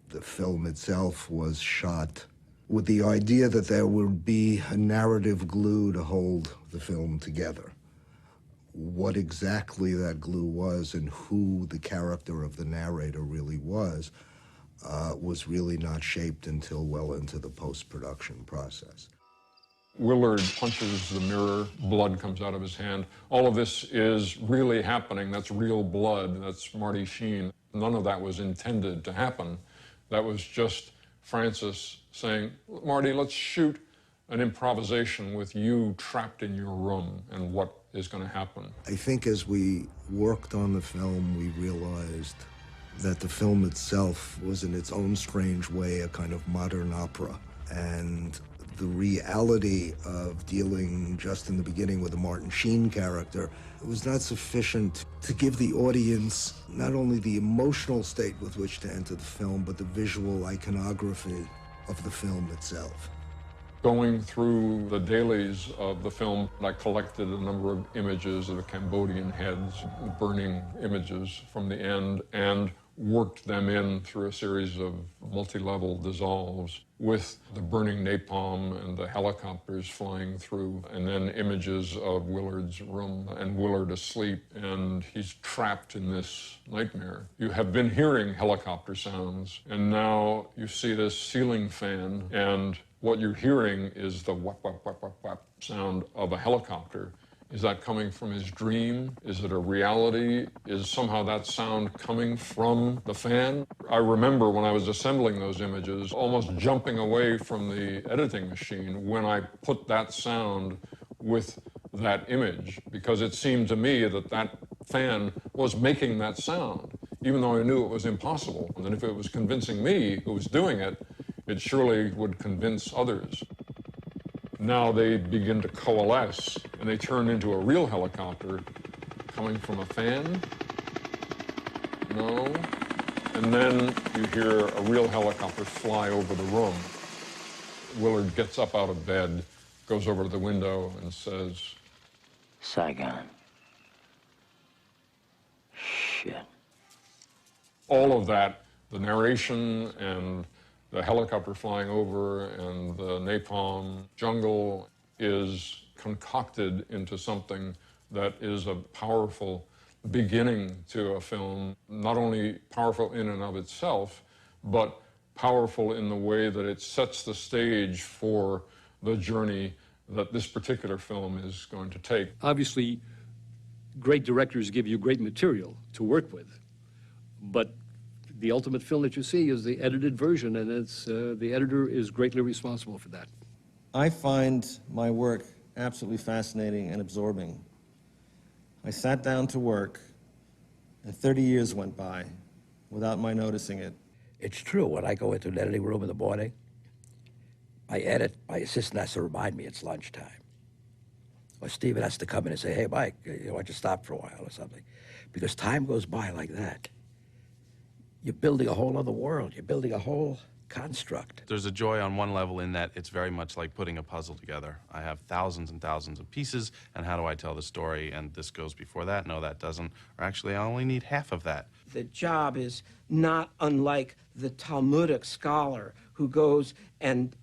The film itself was shot with the idea that there would be a narrative glue to hold the film together. What exactly that glue was and who the character of the narrator really was really not shaped until well into the post-production process. Willard punches the mirror, blood comes out of his hand. All of this is really happening. That's real blood. That's Marty Sheen. None of that was intended to happen. That was just Francis saying, Marty, let's shoot an improvisation with you trapped in your room and what is going to happen. I think as we worked on the film, we realized that the film itself was in its own strange way a kind of modern opera. And the reality of dealing just in the beginning with the Martin Sheen character was not sufficient to give the audience not only the emotional state with which to enter the film, but the visual iconography of the film itself. Going through the dailies of the film, I collected a number of images of the Cambodian heads, burning images from the end, and worked them in through a series of multi-level dissolves with the burning napalm and the helicopters flying through, and then images of Willard's room and Willard asleep, and he's trapped in this nightmare. You have been hearing helicopter sounds, and now you see this ceiling fan, and what you're hearing is the whap, whap, whap, whap, whap sound of a helicopter. Is that coming from his dream? Is it a reality? Is somehow that sound coming from the fan? I remember when I was assembling those images, almost jumping away from the editing machine when I put that sound with that image, because it seemed to me that that fan was making that sound, even though I knew it was impossible. And if it was convincing me who was doing it, it surely would convince others. Now they begin to coalesce, and they turn into a real helicopter coming from a fan. No. And then you hear a real helicopter fly over the room. Willard gets up out of bed, goes over to the window, and says, Saigon. Shit. All of that, the narration and the helicopter flying over and the napalm jungle, is concocted into something that is a powerful beginning to a film, not only powerful in and of itself, but powerful in the way that it sets the stage for the journey that this particular film is going to take. Obviously, great directors give you great material to work with, but the ultimate film that you see is the edited version, and it's the editor is greatly responsible for that. I find my work absolutely fascinating and absorbing. I sat down to work, and 30 years went by without my noticing it. It's true. When I go into an editing room in the morning, I edit. My assistant has to remind me it's lunchtime. Or Steven has to come in and say, hey, Mike, why don't you stop for a while or something? Because time goes by like that. You're building a whole other world. You're building a whole construct. There's a joy on one level in that it's very much like putting a puzzle together. I have thousands and thousands of pieces, and how do I tell the story? And this goes before that, no, that doesn't. Or actually, I only need half of that. The job is not unlike the Talmudic scholar who goes and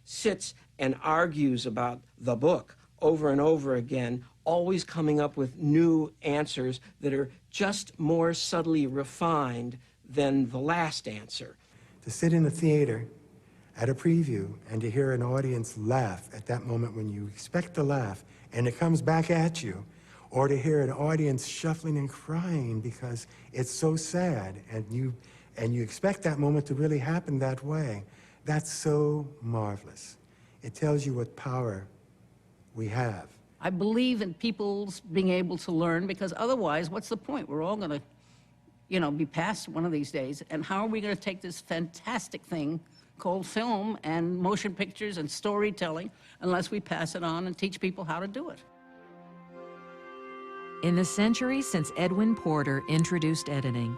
sits and argues about the book over and over again, always coming up with new answers that are just more subtly refined than the last answer. To sit in a theater at a preview and to hear an audience laugh at that moment when you expect to laugh and it comes back at you, or to hear an audience shuffling and crying because it's so sad and you expect that moment to really happen that way, that's so marvelous. It tells you what power we have. I believe in people's being able to learn, because otherwise, what's the point? We're all going to be past one of these days, and how are we going to take this fantastic thing called film and motion pictures and storytelling unless we pass it on and teach people how to do it? In the century since Edwin Porter introduced editing,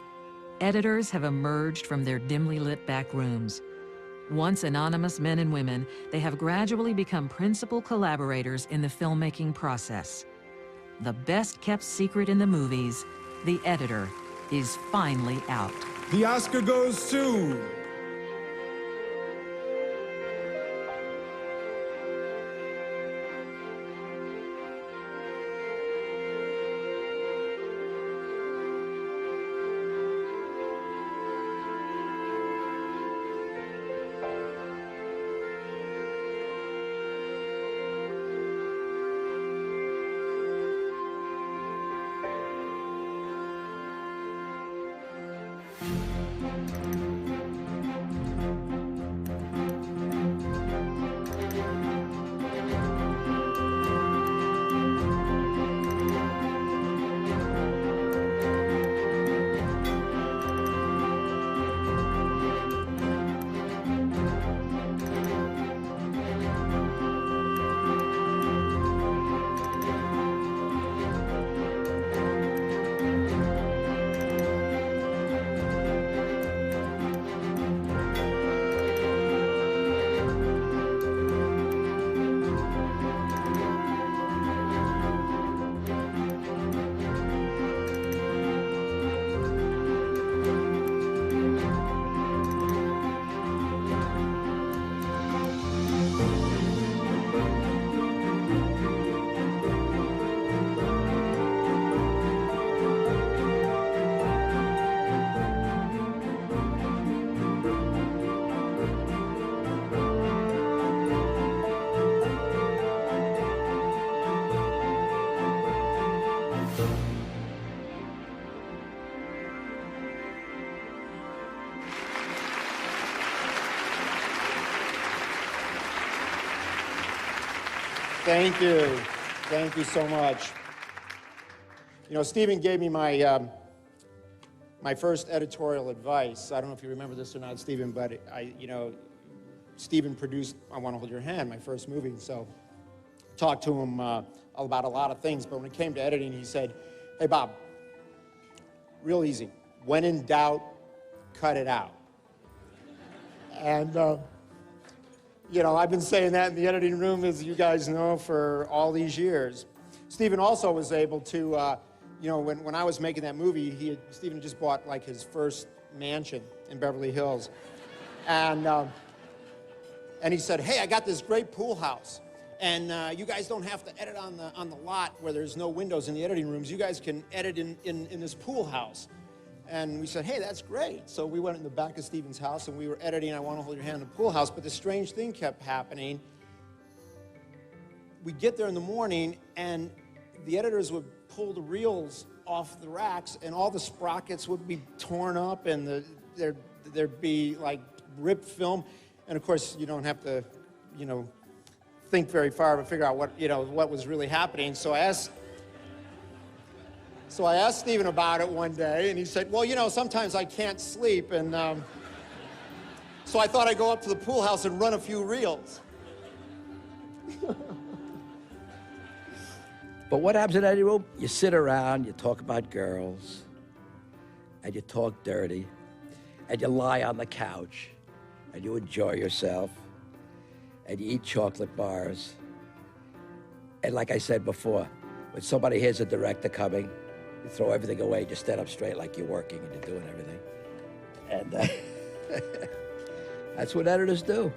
editors have emerged from their dimly lit back rooms. Once anonymous men and women, they have gradually become principal collaborators in the filmmaking process. The best-kept secret in the movies, the editor, is finally out. The Oscar goes to... Thank you. Thank you so much. You know, Stephen gave me my, my first editorial advice. I don't know if you remember this or not, Stephen, but Stephen produced I Want to Hold Your Hand, my first movie, so talked to him about a lot of things, but when it came to editing, he said, hey, Bob, real easy. When in doubt, cut it out. And, I've been saying that in the editing room, as you guys know, for all these years. Stephen also was able to, when I was making that movie, Stephen just bought, like, his first mansion in Beverly Hills. And he said, hey, I got this great pool house. And you guys don't have to edit on the lot where there's no windows in the editing rooms. You guys can edit in this pool house. And we said, hey, that's great. So we went in the back of Stephen's house, and we were editing I Want to Hold Your Hand in the pool house. But the strange thing kept happening. We'd get there in the morning, and the editors would pull the reels off the racks, and all the sprockets would be torn up, and there'd be, like, ripped film. And, of course, you don't have to, think very far to figure out what was really happening. So I asked Stephen about it one day, and he said, well, sometimes I can't sleep, and so I thought I'd go up to the pool house and run a few reels. But what happens in any room? You sit around, you talk about girls, and you talk dirty, and you lie on the couch, and you enjoy yourself, and you eat chocolate bars. And like I said before, when somebody hears a director coming, you throw everything away, you stand up straight like you're working and you're doing everything. And that's what editors do.